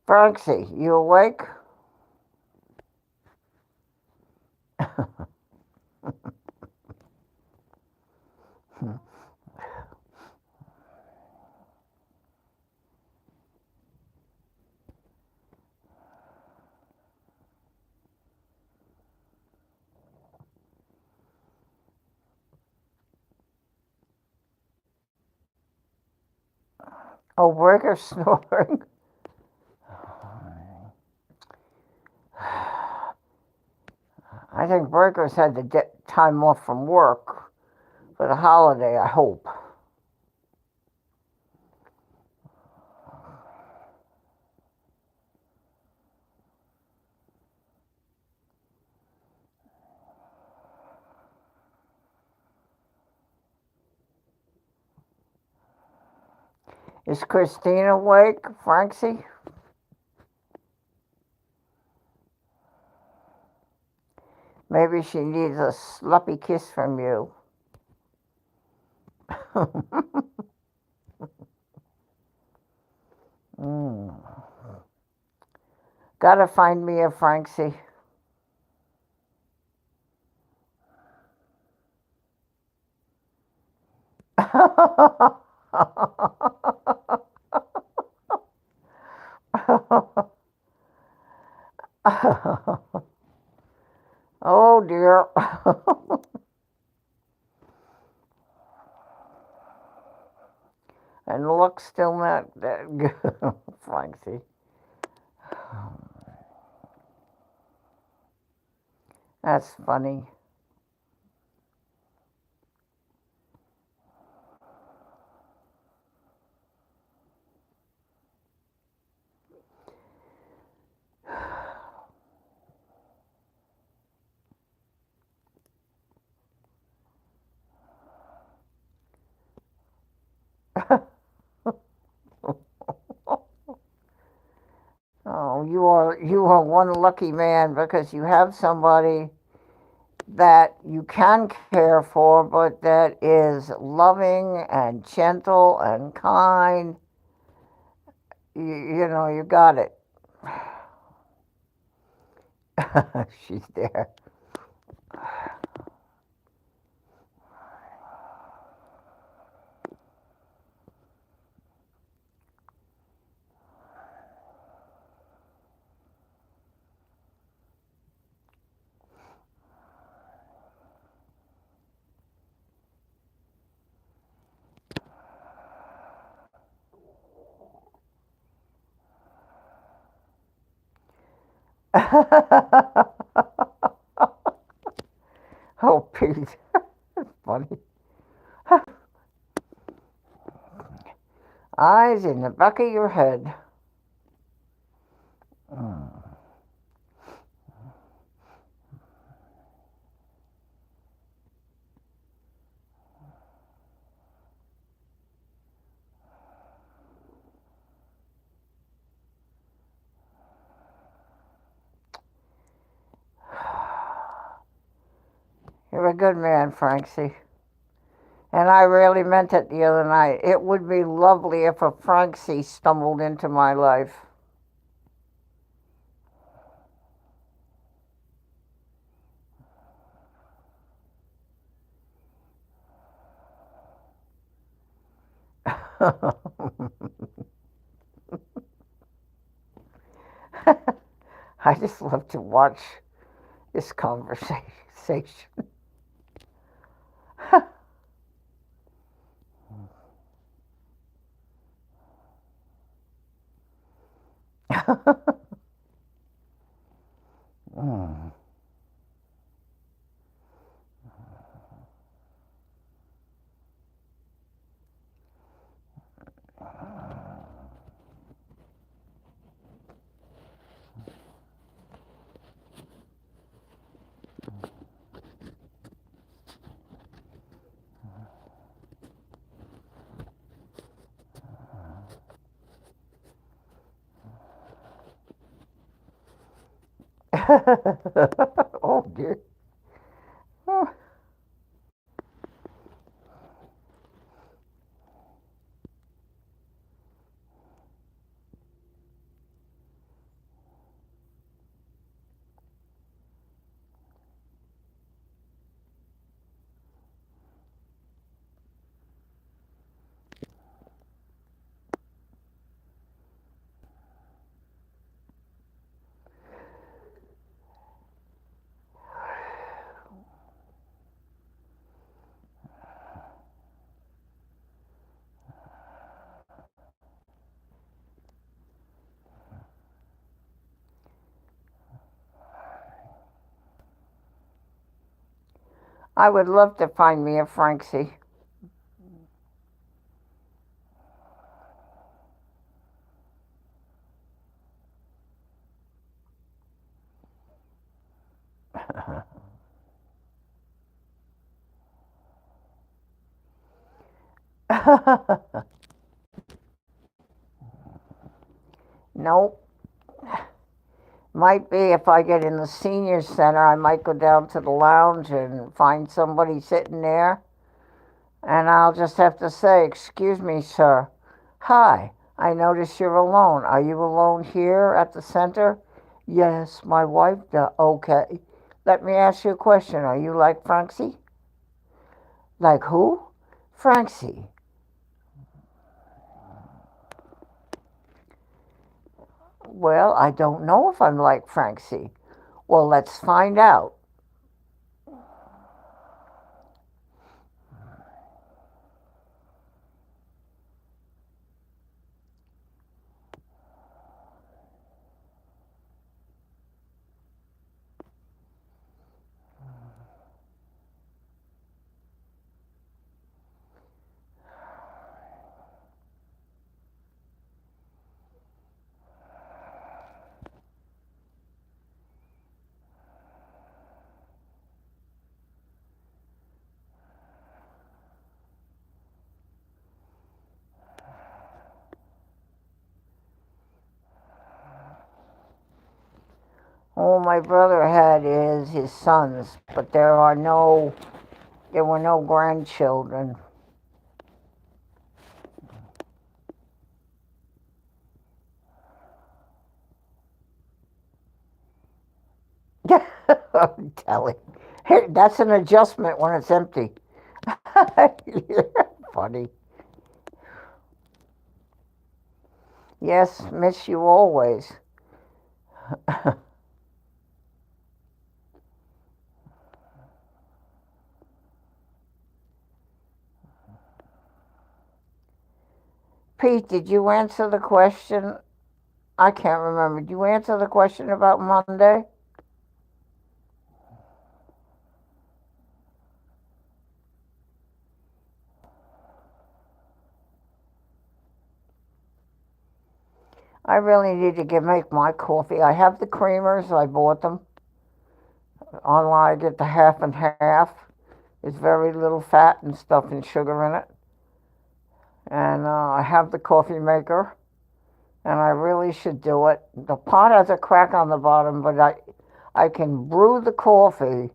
Francie, you awake? Oh, Breaker's snoring. I think Breaker's had the time off from work for the holiday, I hope. Is Christine awake, Francie? Maybe she needs a sloppy kiss from you. Mm. Gotta find me a Francie. Oh dear. And looks still not that good, Francie. That's funny. you are one lucky man because you have somebody that you can care for, but that is loving and gentle and kind. You got it. She's there. Oh, Pete, funny. Eyes in the back of your head. Mm. You're a good man, Francie. And I really meant it the other night. It would be lovely if a Francie stumbled into my life. I just love to watch this conversation. Mm. Oh dear. I would love to find me a Francie. Nope. Might be if I get in the senior center, I might go down to the lounge and find somebody sitting there. And I'll just have to say, "Excuse me, sir. Hi, I notice you're alone. Are you alone here at the center?" "Yes, my wife does." "Okay. Let me ask you a question. Are you like Francie?" "Like who?" "Francie." "Well, I don't know if I'm like Francie." "Well, let's find out." All my brother had is his sons, but there were no grandchildren. I'm telling. Hey, that's an adjustment when it's empty. Yeah, funny. Yes, miss you always. Pete, did you answer the question? I can't remember. Did you answer the question about Monday? I really need to make my coffee. I have the creamers. I bought them online. I get the half and half. There's very little fat and stuff and sugar in it. And I have the coffee maker, and I really should do it. The pot has a crack on the bottom, but I can brew the coffee.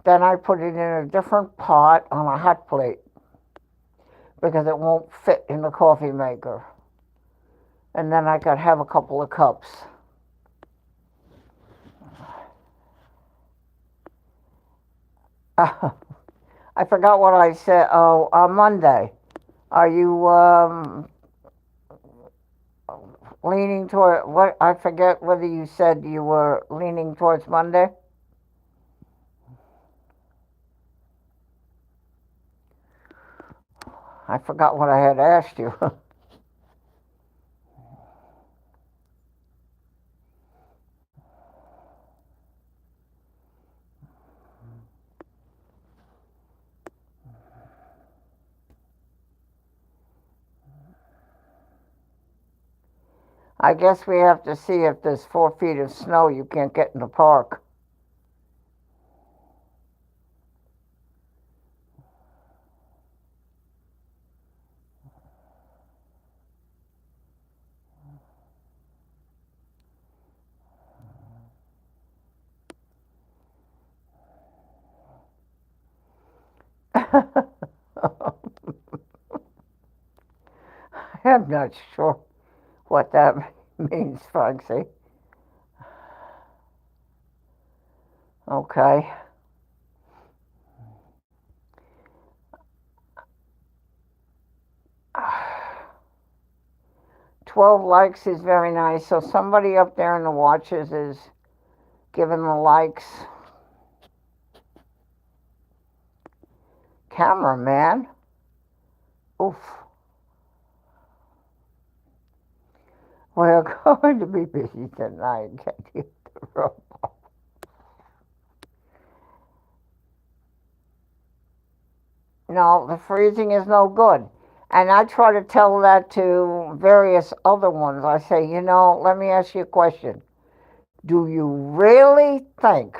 Then I put it in a different pot on a hot plate because it won't fit in the coffee maker. And then I could have a couple of cups. I forgot what I said. Oh, on Monday. Are you leaning toward what? I forget whether you said you were leaning towards Monday. I forgot what I had asked you. I guess we have to see if there's 4 feet of snow you can't get in the park. I'm not sure what that means, Francie. Okay. 12 likes is very nice. So somebody up there in the watches is giving the likes. Cameraman. Oof. We're going to be busy tonight. No, the freezing is no good. And I try to tell that to various other ones. I say, let me ask you a question. Do you really think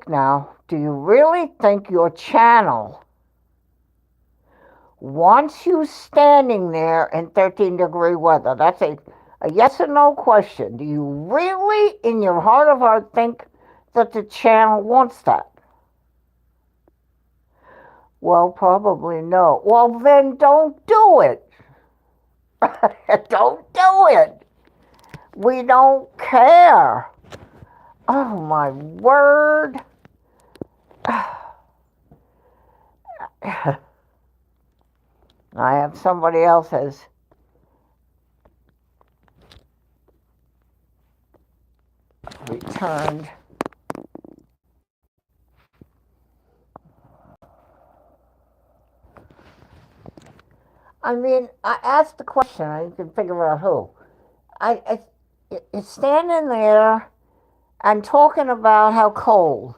now, do you really think your channel wants you standing there in 13-degree weather? That's a yes or no question. Do you really, in your heart of heart, think that the channel wants that? Well, probably no. Well, then don't do it. Don't do it. We don't care. Oh, my word. I have somebody else has returned. I mean, I asked the question. I can figure out who. It's standing there and talking about how cold,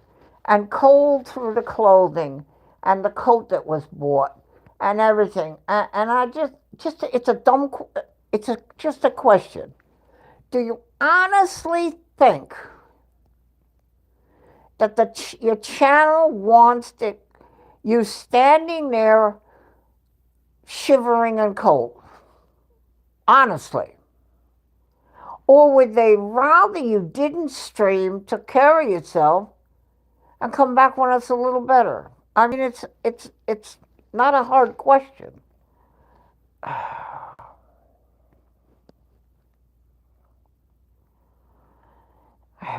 and cold through the clothing, and the coat that was bought, and everything. And I it's a just a question. Do you honestly think that your channel wants you standing there shivering and cold? Honestly. Or would they rather you didn't stream, took care of yourself, and come back when it's a little better? I mean, it's not a hard question.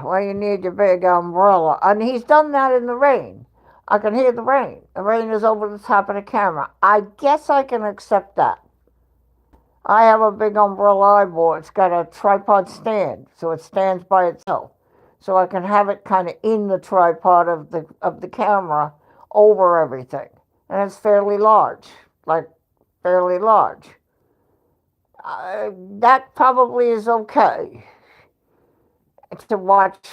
Well, you need your big umbrella. And he's done that in the rain. I can hear the rain. The rain is over the top of the camera. I guess I can accept that. I have a big umbrella I bought. It's got a tripod stand, so it stands by itself. So I can have it kind of in the tripod of the camera over everything. And it's fairly large, like fairly large. That probably is okay to watch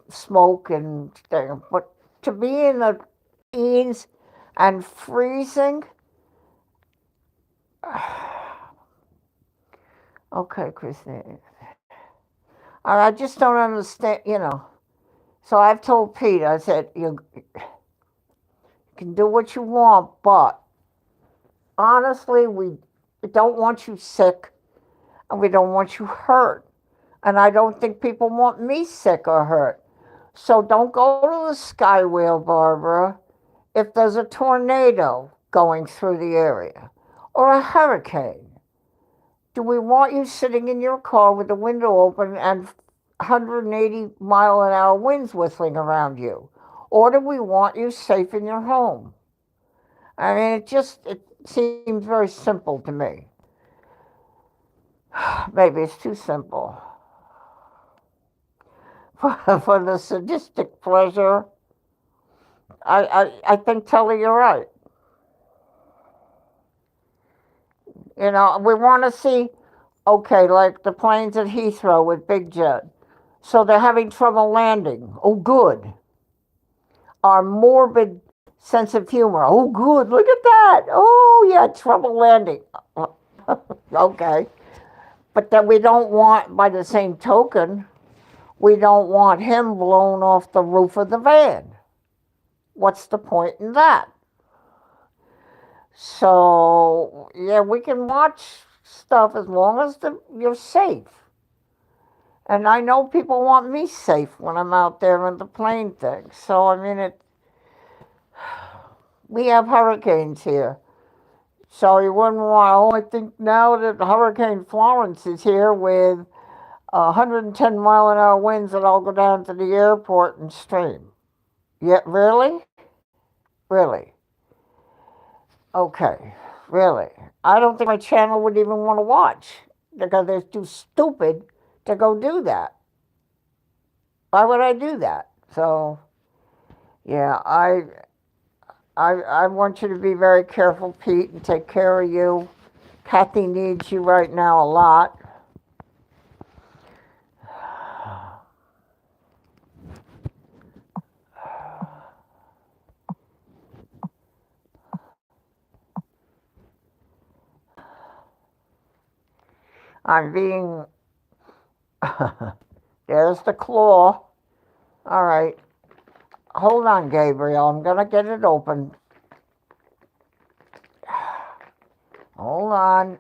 smoke and thing, but to be in the teens and freezing, okay, Christine. I just don't understand. So I've told Pete, I said, you can do what you want, but honestly, we don't want you sick and we don't want you hurt. And I don't think people want me sick or hurt. So don't go to the Skywheel, Barbara, if there's a tornado going through the area or a hurricane. Do we want you sitting in your car with the window open and 180-mile-an-hour winds whistling around you? Or do we want you safe in your home? I mean, it seems very simple to me. Maybe it's too simple. For the sadistic pleasure, I think, Telly, you're right. We want to see, okay, like the planes at Heathrow with Big Jet. So they're having trouble landing. Oh, good. Our morbid sense of humor. Oh, good. Look at that. Oh, yeah, trouble landing. Okay. But then we don't want, by the same token, we don't want him blown off the roof of the van. What's the point in that? So, yeah, we can watch stuff as long as you're safe. And I know people want me safe when I'm out there in the plane thing. So, I mean, we have hurricanes here. So you wouldn't want, I think now that Hurricane Florence is here with 110-mile-an-hour winds, that I'll go down to the airport and stream. Yeah, really? Really? Okay, really. I don't think my channel would even want to watch because they're too stupid to go do that. Why would I do that? So, yeah, I want you to be very careful, Pete, and take care of you. Kathy needs you right now a lot. I'm being. There's the claw. All right. Hold on, Gabriel. I'm going to get it open. Hold on.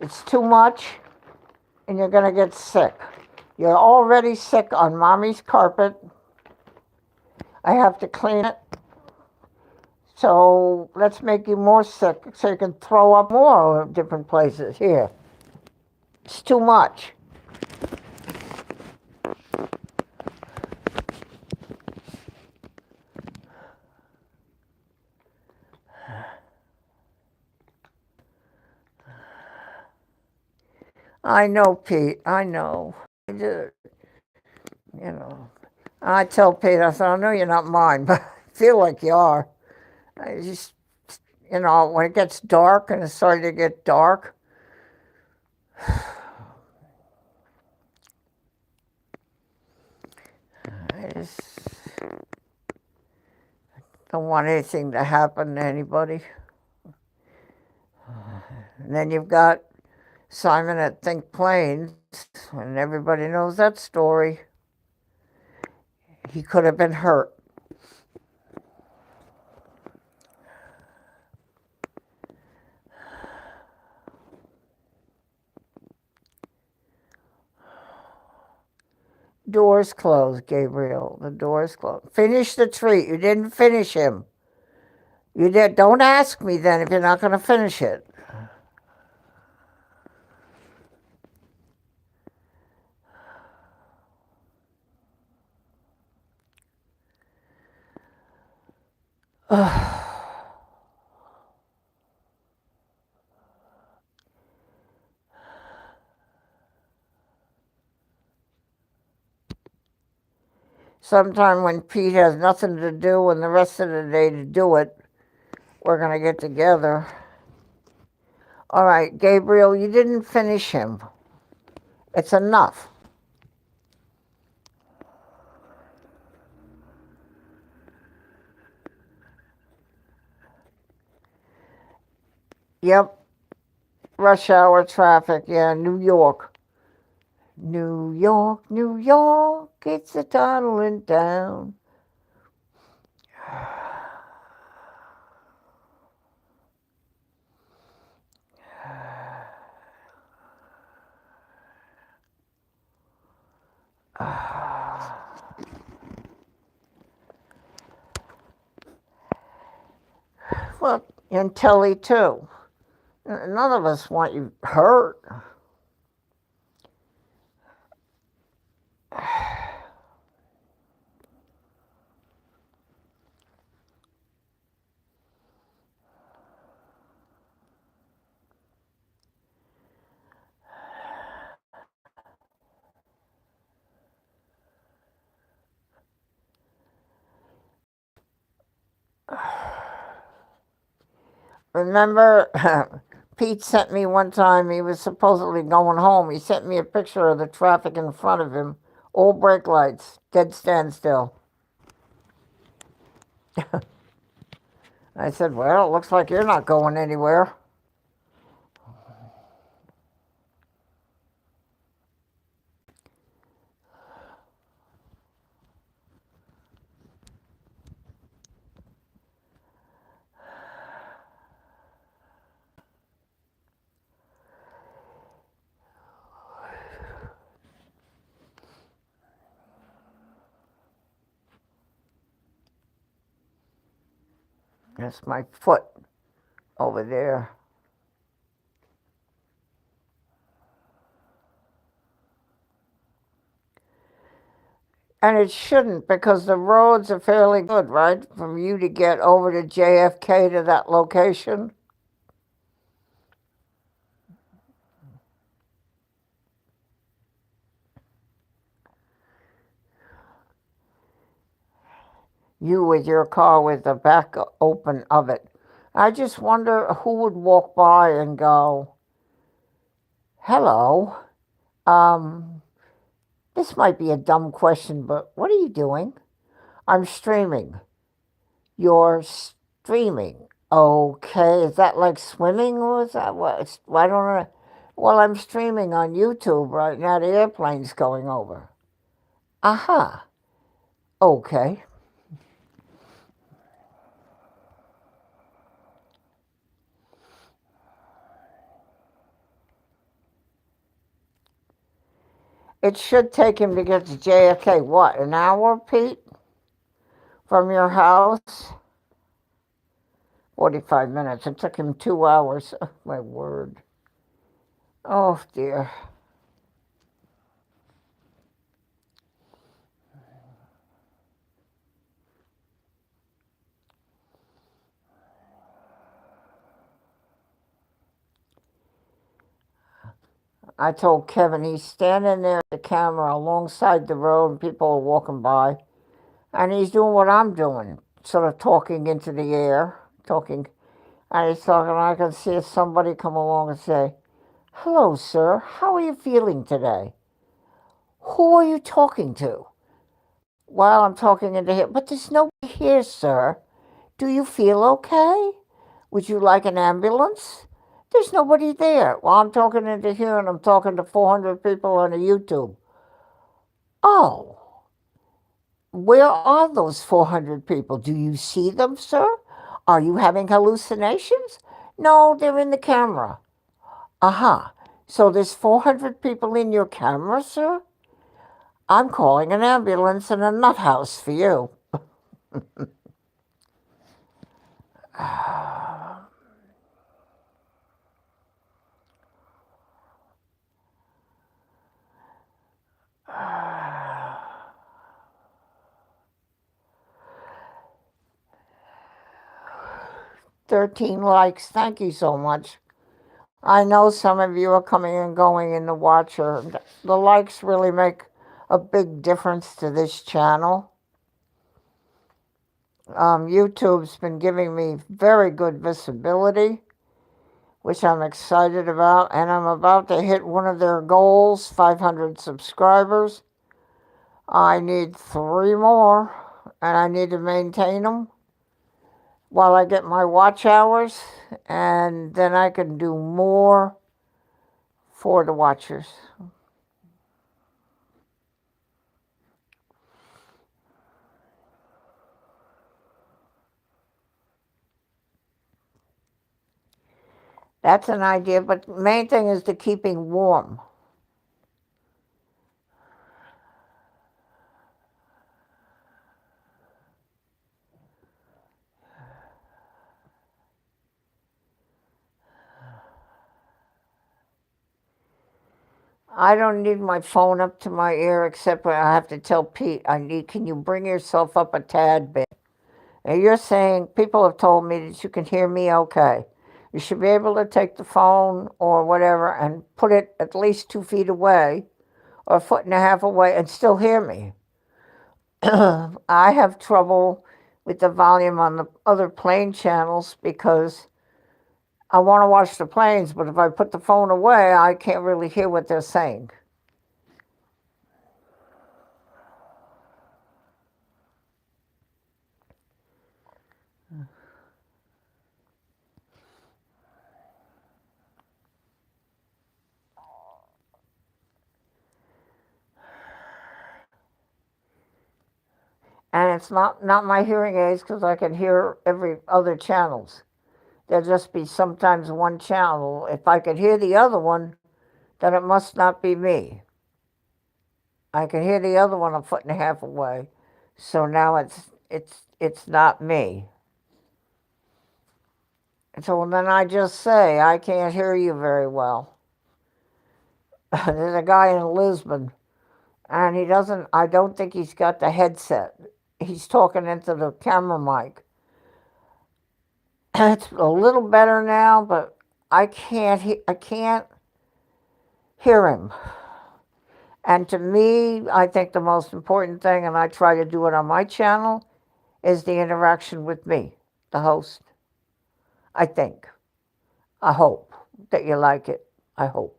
It's too much, and you're going to get sick. You're already sick on Mommy's carpet. I have to clean it. So let's make you more sick so you can throw up more different places. Here. It's too much. I know, Pete. I know. I do. You know. I tell Pete, I said, I know you're not mine, but I feel like you are. I just, when it gets dark and it's starting to get dark, I just don't want anything to happen to anybody. And then you've got Simon at Think Planes, and everybody knows that story. He could have been hurt. Door's closed, Gabriel. The door's closed. Finish the treat. You didn't finish him. You did. Don't ask me then if you're not going to finish it. Sometime when Pete has nothing to do and the rest of the day to do it, we're going to get together. All right, Gabriel, you didn't finish him. It's enough. Yep, rush hour traffic. Yeah, New York. New York, New York, it's a toddling town. Well, and Telly too. None of us want you hurt. Remember, Pete sent me one time, he was supposedly going home. He sent me a picture of the traffic in front of him, all brake lights, dead standstill. I said, well, it looks like you're not going anywhere. That's my foot over there. And it shouldn't because the roads are fairly good, right? From you to get over to JFK to that location. You with your car with the back open of it. I just wonder who would walk by and go, hello, um, this might be a dumb question, but what are you doing? I'm streaming. You're streaming. Okay, is that like swimming or is that what? I don't know. Well, I'm streaming on YouTube right now. The airplane's going over. Aha. Okay. It should take him to get to JFK. What, an hour, Pete? From your house? 45 minutes. It took him 2 hours. Oh, my word. Oh, dear. I told Kevin he's standing there at the camera alongside the road and people are walking by. And he's doing what I'm doing, sort of talking into the air, talking. And he's talking, and I can see somebody come along and say, hello, sir. How are you feeling today? Who are you talking to? While I'm talking into here. But there's nobody here, sir. Do you feel okay? Would you like an ambulance? There's nobody there. Well, I'm talking into here and I'm talking to 400 people on a YouTube. Oh, where are those 400 people? Do you see them, sir? Are you having hallucinations? No, they're in the camera. Aha. So there's 400 people in your camera, sir? I'm calling an ambulance and a nut house for you. 13 likes. Thank you so much. I know some of you are coming and going in the watcher. The likes really make a big difference to this channel. YouTube's been giving me very good visibility, which I'm excited about, and I'm about to hit one of their goals, 500 subscribers. I need 3 more, and I need to maintain them while I get my watch hours, and then I can do more for the watchers. That's an idea, but the main thing is the keeping warm. I don't need my phone up to my ear, except when I have to tell Pete, can you bring yourself up a tad bit? And you're saying, people have told me that you can hear me okay. You should be able to take the phone or whatever and put it at least 2 feet away or a foot and a half away and still hear me. I have trouble with the volume on the other plane channels because I want to watch the planes, but if I put the phone away, I can't really hear what they're saying. And it's not my hearing aids, because I can hear every other channels. There'll just be sometimes one channel. If I could hear the other one, then it must not be me. I can hear the other one a foot and a half away. So now it's not me. And so then I just say, I can't hear you very well. There's a guy in Lisbon, and I don't think he's got the headset. He's talking into the camera mic. It's a little better now, but I can't hear him. And to me, I think the most important thing, and I try to do it on my channel, is the interaction with me, the host. I think. I hope that you like it. I hope.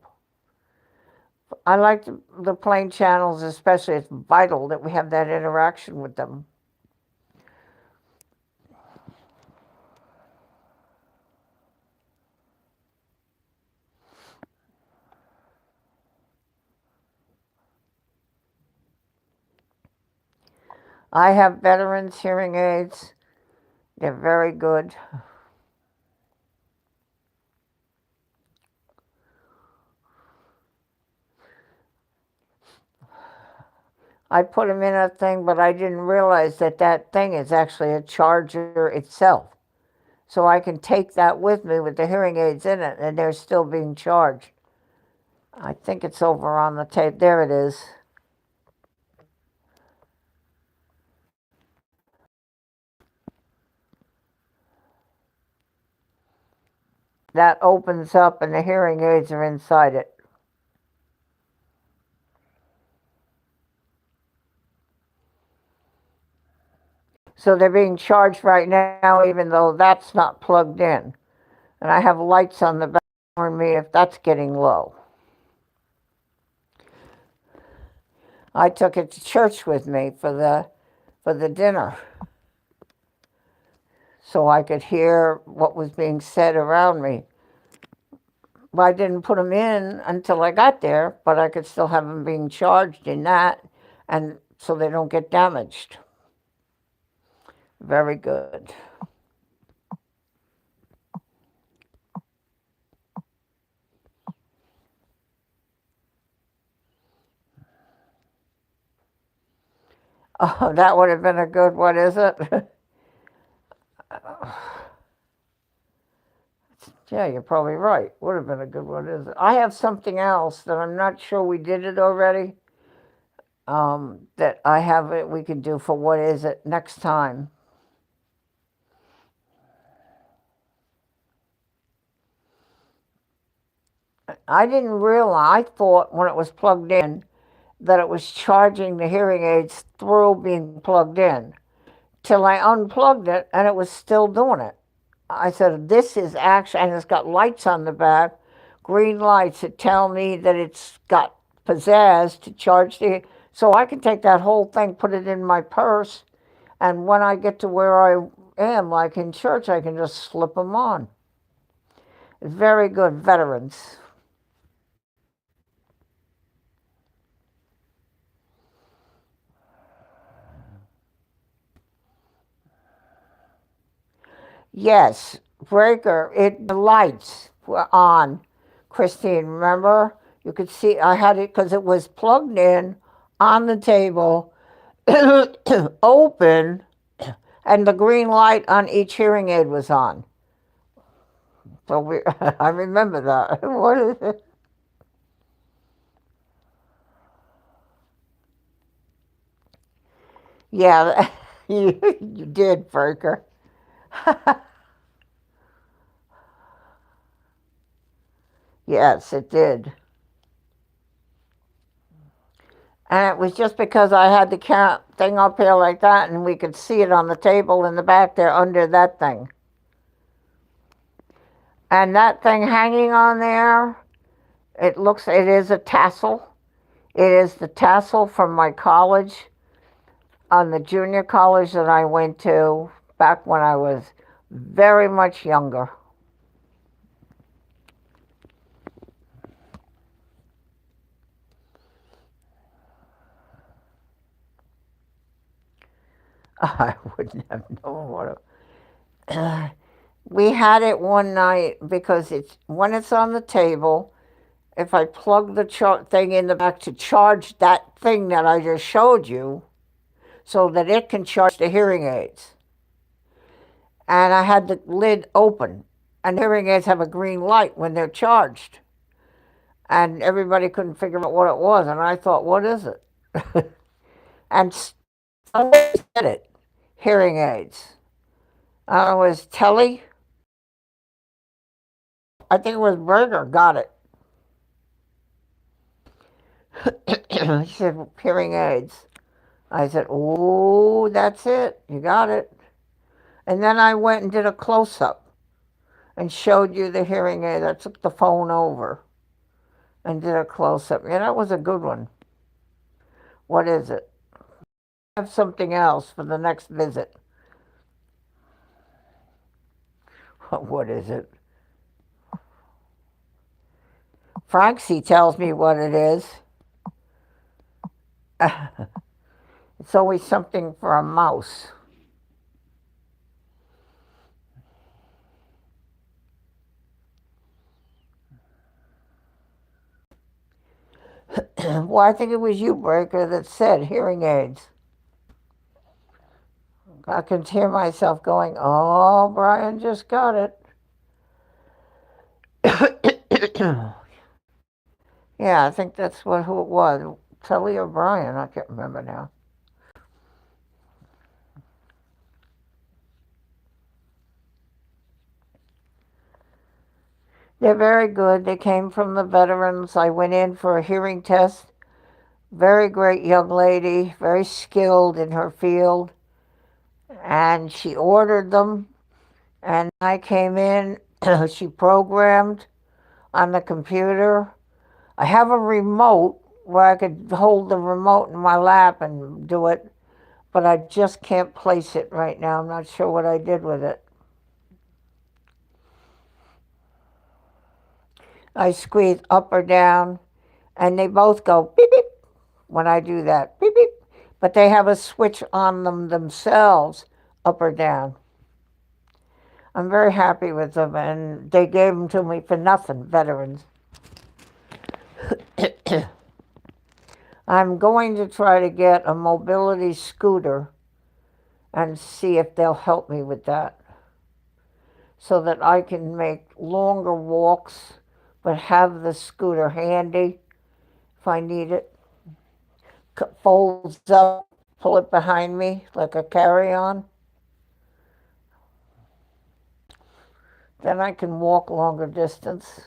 I like the plain channels, especially. It's vital that we have that interaction with them. I have veterans hearing aids. They're very good. I put them in a thing, but I didn't realize that that thing is actually a charger itself. So I can take that with me with the hearing aids in it, and they're still being charged. I think it's over on the tape. There it is. That opens up, and the hearing aids are inside it. So they're being charged right now, even though that's not plugged in. And I have lights on the back for me if that's getting low. I took it to church with me for the dinner, so I could hear what was being said around me. But I didn't put them in until I got there, but I could still have them being charged in that, and so they don't get damaged. Very good. Oh, that would have been a good, what is it? Yeah, you're probably right. Would have been a good, what is it? I have something else that I'm not sure we did it already. That I have it we could do for what is it next time. I didn't realize, I thought when it was plugged in that it was charging the hearing aids through being plugged in, till I unplugged it and it was still doing it. I said, this is actually, and it's got lights on the back, green lights that tell me that it's got pizzazz to charge the, so I can take that whole thing, put it in my purse, and when I get to where I am, like in church, I can just slip them on. It's very good, veterans. Yes, breaker. The lights were on. Christine, remember? You could see I had it because it was plugged in on the table, open, and the green light on each hearing aid was on. So I remember that. What is it? Yeah, you did, breaker. Yes, it did. And it was just because I had the thing up here like that, and we could see it on the table in the back there under that thing. And that thing hanging on there, it is a tassel. It is the tassel from my college, on the junior college that I went to back when I was very much younger. I wouldn't have known what it, we had it one night because it's when it's on the table. If I plug the thing in the back to charge that thing that I just showed you, so that it can charge the hearing aids, and I had the lid open, and hearing aids have a green light when they're charged, and everybody couldn't figure out what it was, and I thought, what is it? And somebody said it, hearing aids. It was Telly. I think it was Berger got it. He said, hearing aids. I said, oh, that's it. You got it. And then I went and did a close-up and showed you the hearing aid. I took the phone over and did a close-up. Yeah, that was a good one. What is it? I have something else for the next visit. What is it? Francie tells me what it is. It's always something for a mouse. Well, I think it was you, Breaker, that said hearing aids. I can hear myself going, oh, Brian just got it. Yeah, I think that's who it was. Tully or Brian, I can't remember now. They're very good. They came from the veterans. I went in for a hearing test. Very great young lady, very skilled in her field. And she ordered them, and I came in. She programmed on the computer. I have a remote where I could hold the remote in my lap and do it, but I just can't place it right now. I'm not sure what I did with it. I squeeze up or down, and they both go beep beep when I do that. Beep beep. But they have a switch on them themselves, up or down. I'm very happy with them, and they gave them to me for nothing, veterans. I'm going to try to get a mobility scooter and see if they'll help me with that so that I can make longer walks but have the scooter handy if I need it. Folds up, pull it behind me like a carry-on. Then I can walk longer distance.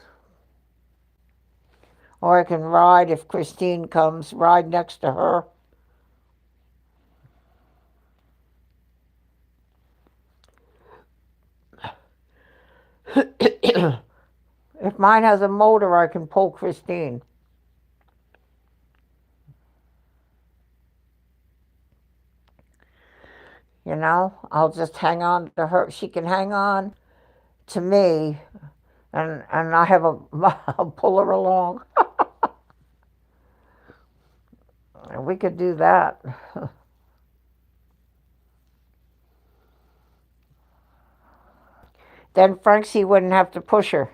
Or I can ride if Christine comes, ride next to her. If mine has a motor, I can pull Christine. You know, I'll just hang on to her. She can hang on to me, and I have a I'll pull her along. We could do that. Then Francie wouldn't have to push her.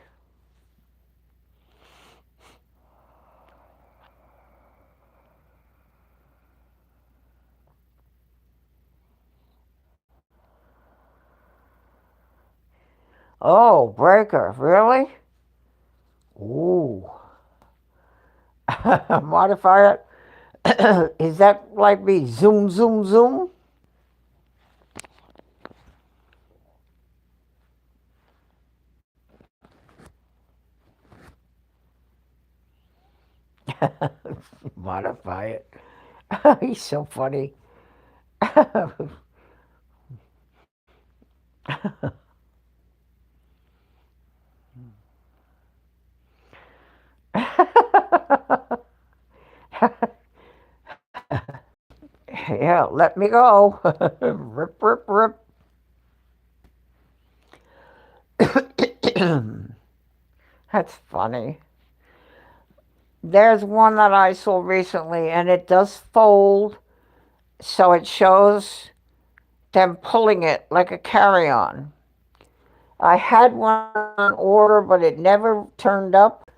Oh, breaker, really? Ooh. Modify it. Is that like me? Zoom, zoom, zoom? Modify it. He's so funny. Yeah, let me go. Rip, rip, rip. That's funny. There's one that I saw recently, and it does fold, so it shows them pulling it like a carry-on. I had one on order, but it never turned up.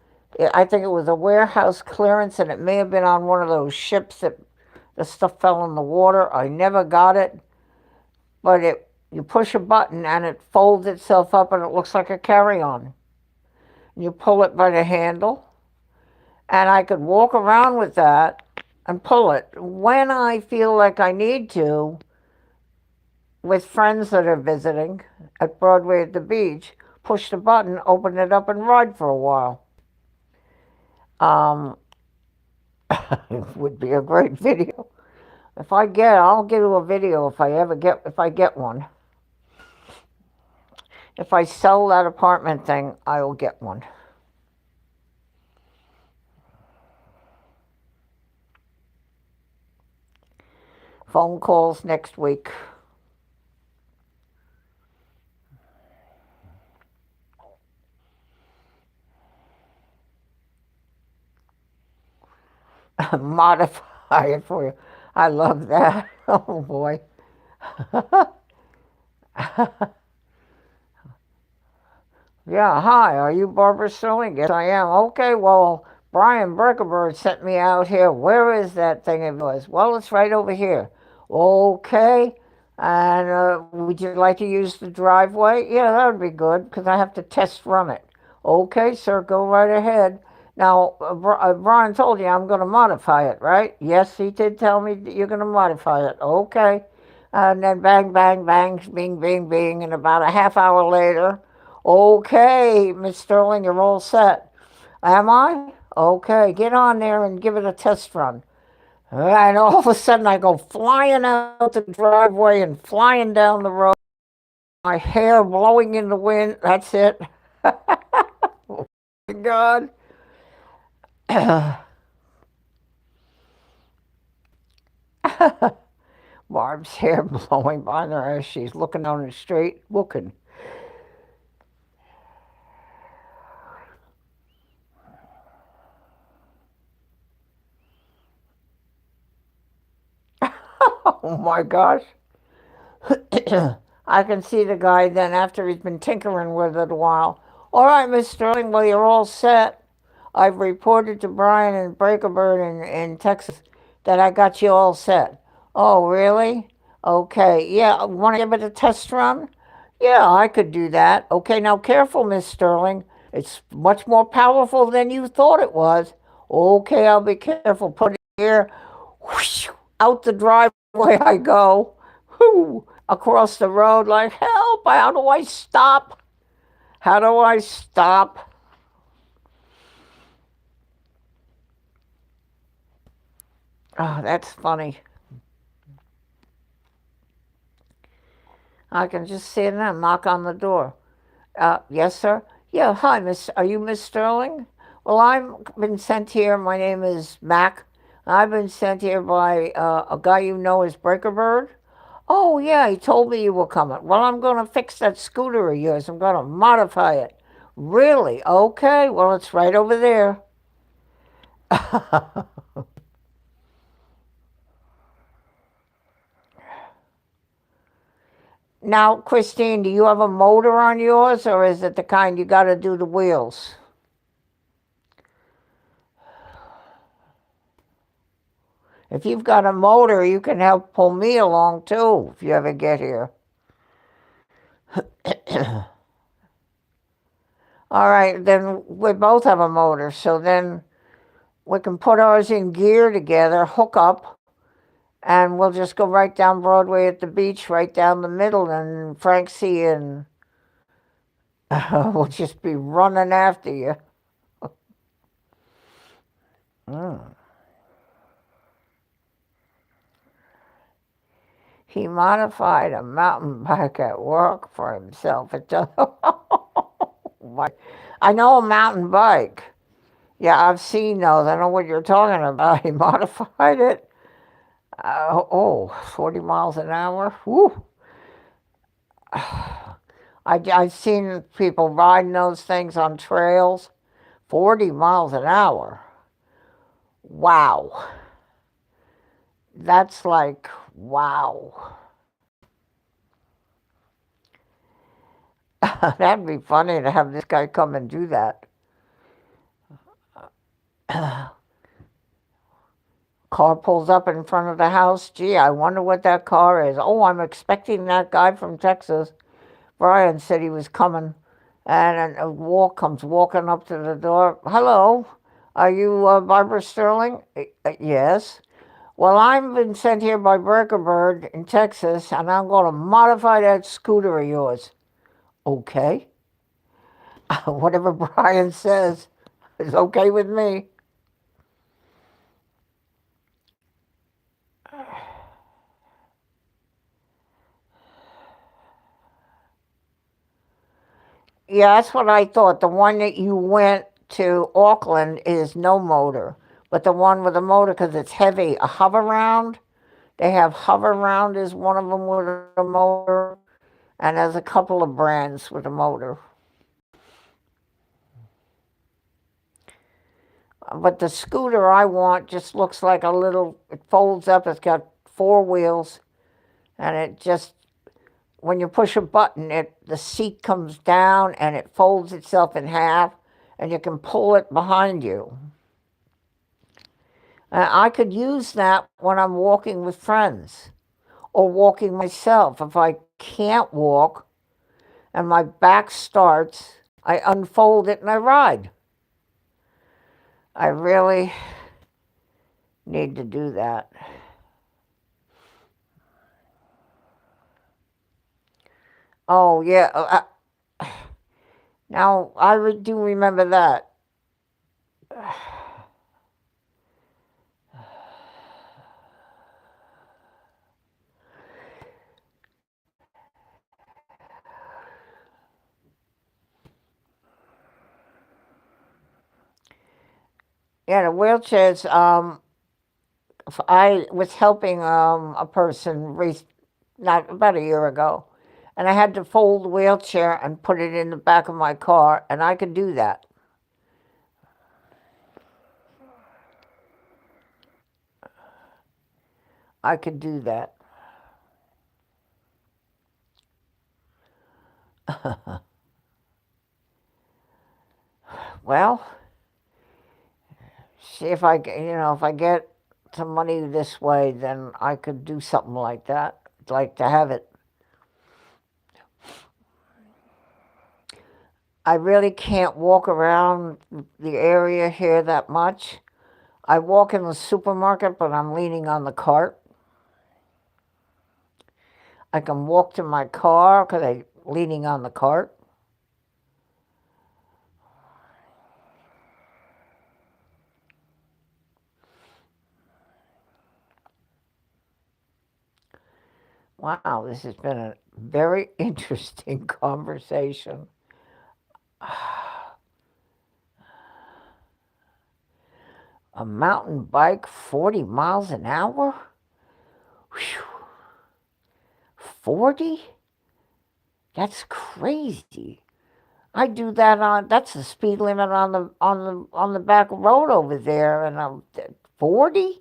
I think it was a warehouse clearance, and it may have been on one of those ships that the stuff fell in the water. I never got it, but you push a button and it folds itself up, and it looks like a carry-on. You pull it by the handle, and I could walk around with that and pull it when I feel like I need to with friends that are visiting at Broadway at the beach. Push the button, open it up, and ride for a while. Um, it would be a great video. I'll give you a video if I get one. If I sell that apartment thing, I will get one. Phone calls next week. Modify it for you. I love that. Oh boy. Yeah, hi, are you Barbara Sterling? Yes, I am. Okay, well, Brian Breckenbird sent me out here. Where is that thing of yours? Well, it's right over here. Okay, and would you like to use the driveway? Yeah, that would be good because I have to test run it. Okay, sir, go right ahead. Now, Brian told you I'm going to modify it, right? Yes, he did tell me that you're going to modify it. Okay. And then bang, bang, bang, bing, bing, bing, and about a half hour later, okay, Miss Sterling, you're all set. Am I? Okay, get on there and give it a test run. And all of a sudden, I go flying out the driveway and flying down the road, my hair blowing in the wind. That's it. Oh my God. Barb's hair blowing behind her as she's looking down the street, looking. Oh my gosh. I can see the guy then after he's been tinkering with it a while. All right, Miss Sterling, well, you're all set. I've reported to Brian and Breakerbird in Texas. that I got you all set. Oh, really? Okay. Yeah, want to give it a test run? Yeah, I could do that. Okay, now careful, Miss Sterling. It's much more powerful than you thought it was. Okay, I'll be careful. Put it here. Whoosh, out the driveway I go. Whoo, across the road like help. How do I stop? How do I stop? Oh, that's funny. I can just see them knock on the door. Yes, sir. Yeah, hi, Miss. Are you Miss Sterling? Well, I've been sent here. My name is Mac. I've been sent here by a guy you know as Breaker Bird. Oh, yeah, he told me you were coming. Well, I'm going to fix that scooter of yours. I'm going to modify it. Really? Okay, well, it's right over there. Now, Christine, do you have a motor on yours, or is it the kind you got to do the wheels? If you've got a motor, you can help pull me along too if you ever get here. All right, then we both have a motor, so then we can put ours in gear together, hook up, and we'll just go right down Broadway at the beach, right down the middle, and Francie and we'll just be running after you. Mm. He modified a mountain bike at work for himself. It does. I know a mountain bike. Yeah, I've seen those. I know what you're talking about. He modified it. 40 miles an hour. Whew. I've seen people riding those things on trails. 40 miles an hour. Wow. That's like, wow. That'd be funny to have this guy come and do that. Car pulls up in front of the house. Gee, I wonder what that car is. Oh, I'm expecting that guy from Texas. Brian said he was coming. And a walk comes walking up to the door. Hello, are you Barbara Sterling? Yes. Well, I've been sent here by Breaker Bird in Texas, and I'm going to modify that scooter of yours. Okay. Whatever Brian says is okay with me. Yeah, that's what I thought. The one that you went to Auckland is no motor, but the one with a motor, because it's heavy, a hover round. They have hover round is one of them with a motor, and there's a couple of brands with a motor. But the scooter I want just looks like a little. It folds up. It's got four wheels, and it just when you push a button, the seat comes down and it folds itself in half, and you can pull it behind you. And I could use that when I'm walking with friends or walking myself. If I can't walk and my back starts, I unfold it and I ride. I really need to do that. Oh, yeah. Now, do remember that. Yeah, the wheelchairs. I was helping a person not about a year ago, and I had to fold the wheelchair and put it in the back of my car, and I could do that. I could do that. Well, see if I get some money this way, then I could do something like that. I'd like to have it. I really can't walk around the area here that much. I walk in the supermarket, but I'm leaning on the cart. I can walk to my car because I'm leaning on the cart. Wow, this has been a very interesting conversation. A mountain bike 40 miles an hour? Whew. 40? That's crazy. I do that that's the speed limit on the back road over there, and I'm 40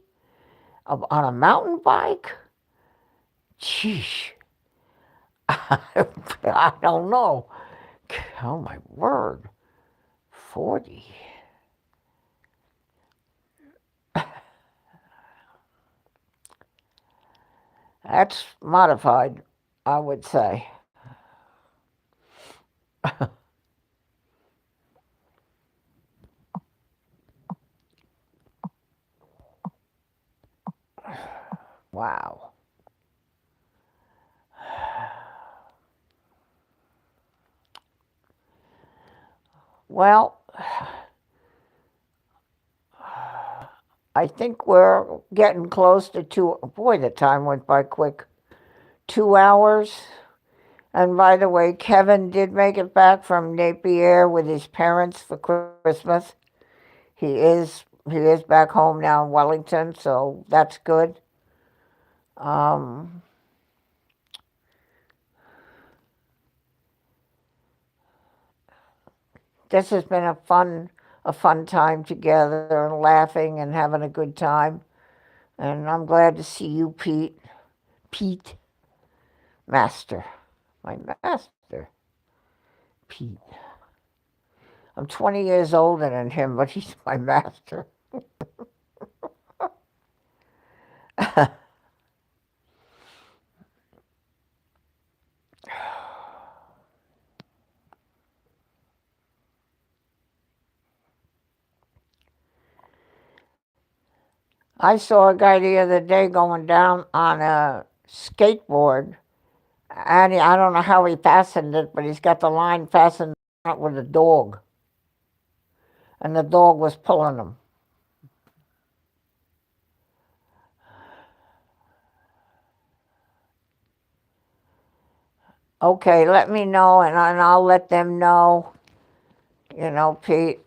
on a mountain bike. Sheesh. I don't know. Oh my word. 40. That's modified, I would say. Wow. Well, I think we're getting close to two. Boy, the time went by quick. 2 hours. And by the way, Kevin did make it back from Napier with his parents for Christmas. He is back home now in Wellington, so that's good. Um, this has been a fun time together and laughing and having a good time. And I'm glad to see you, Pete. Pete, master, my master, Pete. I'm 20 years older than him, but he's my master. I saw a guy the other day going down on a skateboard, and I don't know how he fastened it, but he's got the line fastened out with a dog, and the dog was pulling him. Okay, let me know, and I'll let them know, Pete.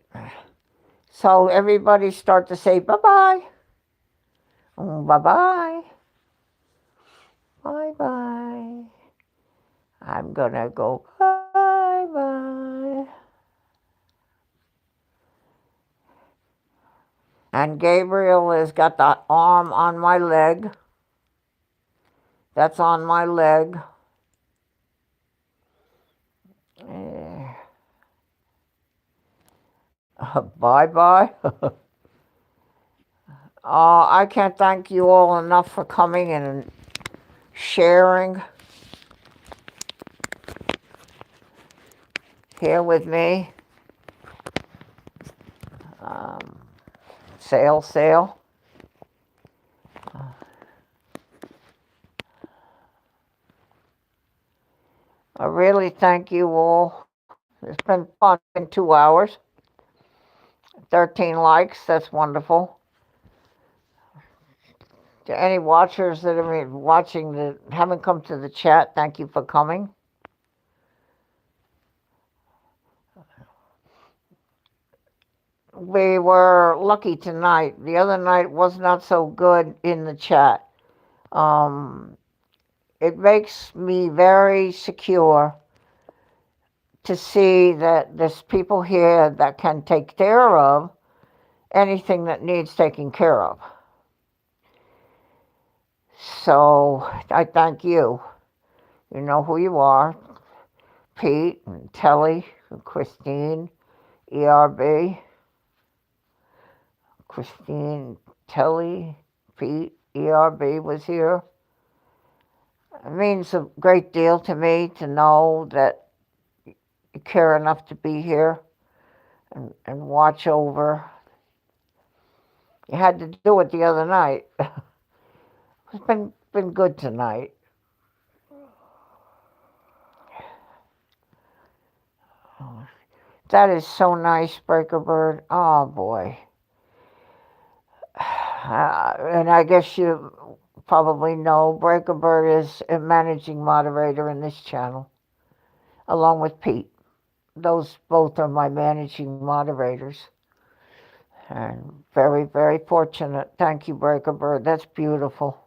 So everybody start to say bye-bye. Bye-bye. Bye-bye. I'm gonna go bye-bye. And Gabriel has got the arm on my leg. That's on my leg. Bye-bye. I can't thank you all enough for coming and sharing here with me. Sail. I really thank you all. It's been fun in 2 hours. 13 likes, that's wonderful. To any watchers that have been watching that haven't come to the chat, thank you for coming. We were lucky tonight. The other night was not so good in the chat. It makes me very secure to see that there's people here that can take care of anything that needs taking care of. So I thank you. You know who you are. Pete and Telly and Christine, ERB, Christine, Telly, Pete, ERB, was here. It means a great deal to me to know that you care enough to be here and watch over. You had to do it the other night. It's been good tonight. That is so nice, Breaker Bird. Oh boy. And I guess you probably know Breaker Bird is a managing moderator in this channel, along with Pete. Those both are my managing moderators. And very, very fortunate. Thank you, Breaker Bird. That's beautiful.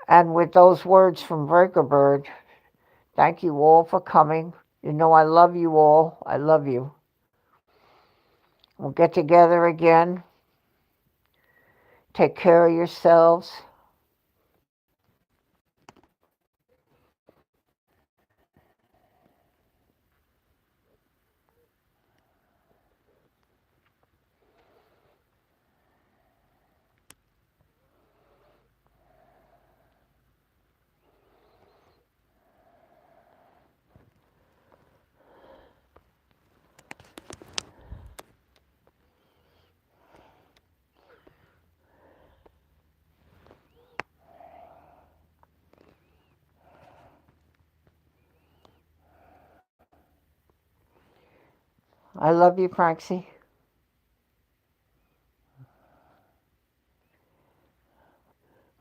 And with those words from Breaker Bird, thank you all for coming. You know I love you all. I love you. We'll get together again. Take care of yourselves. I love you, Francie.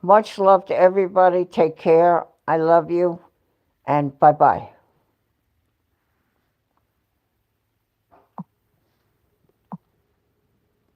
Much love to everybody. Take care. I love you. And bye-bye.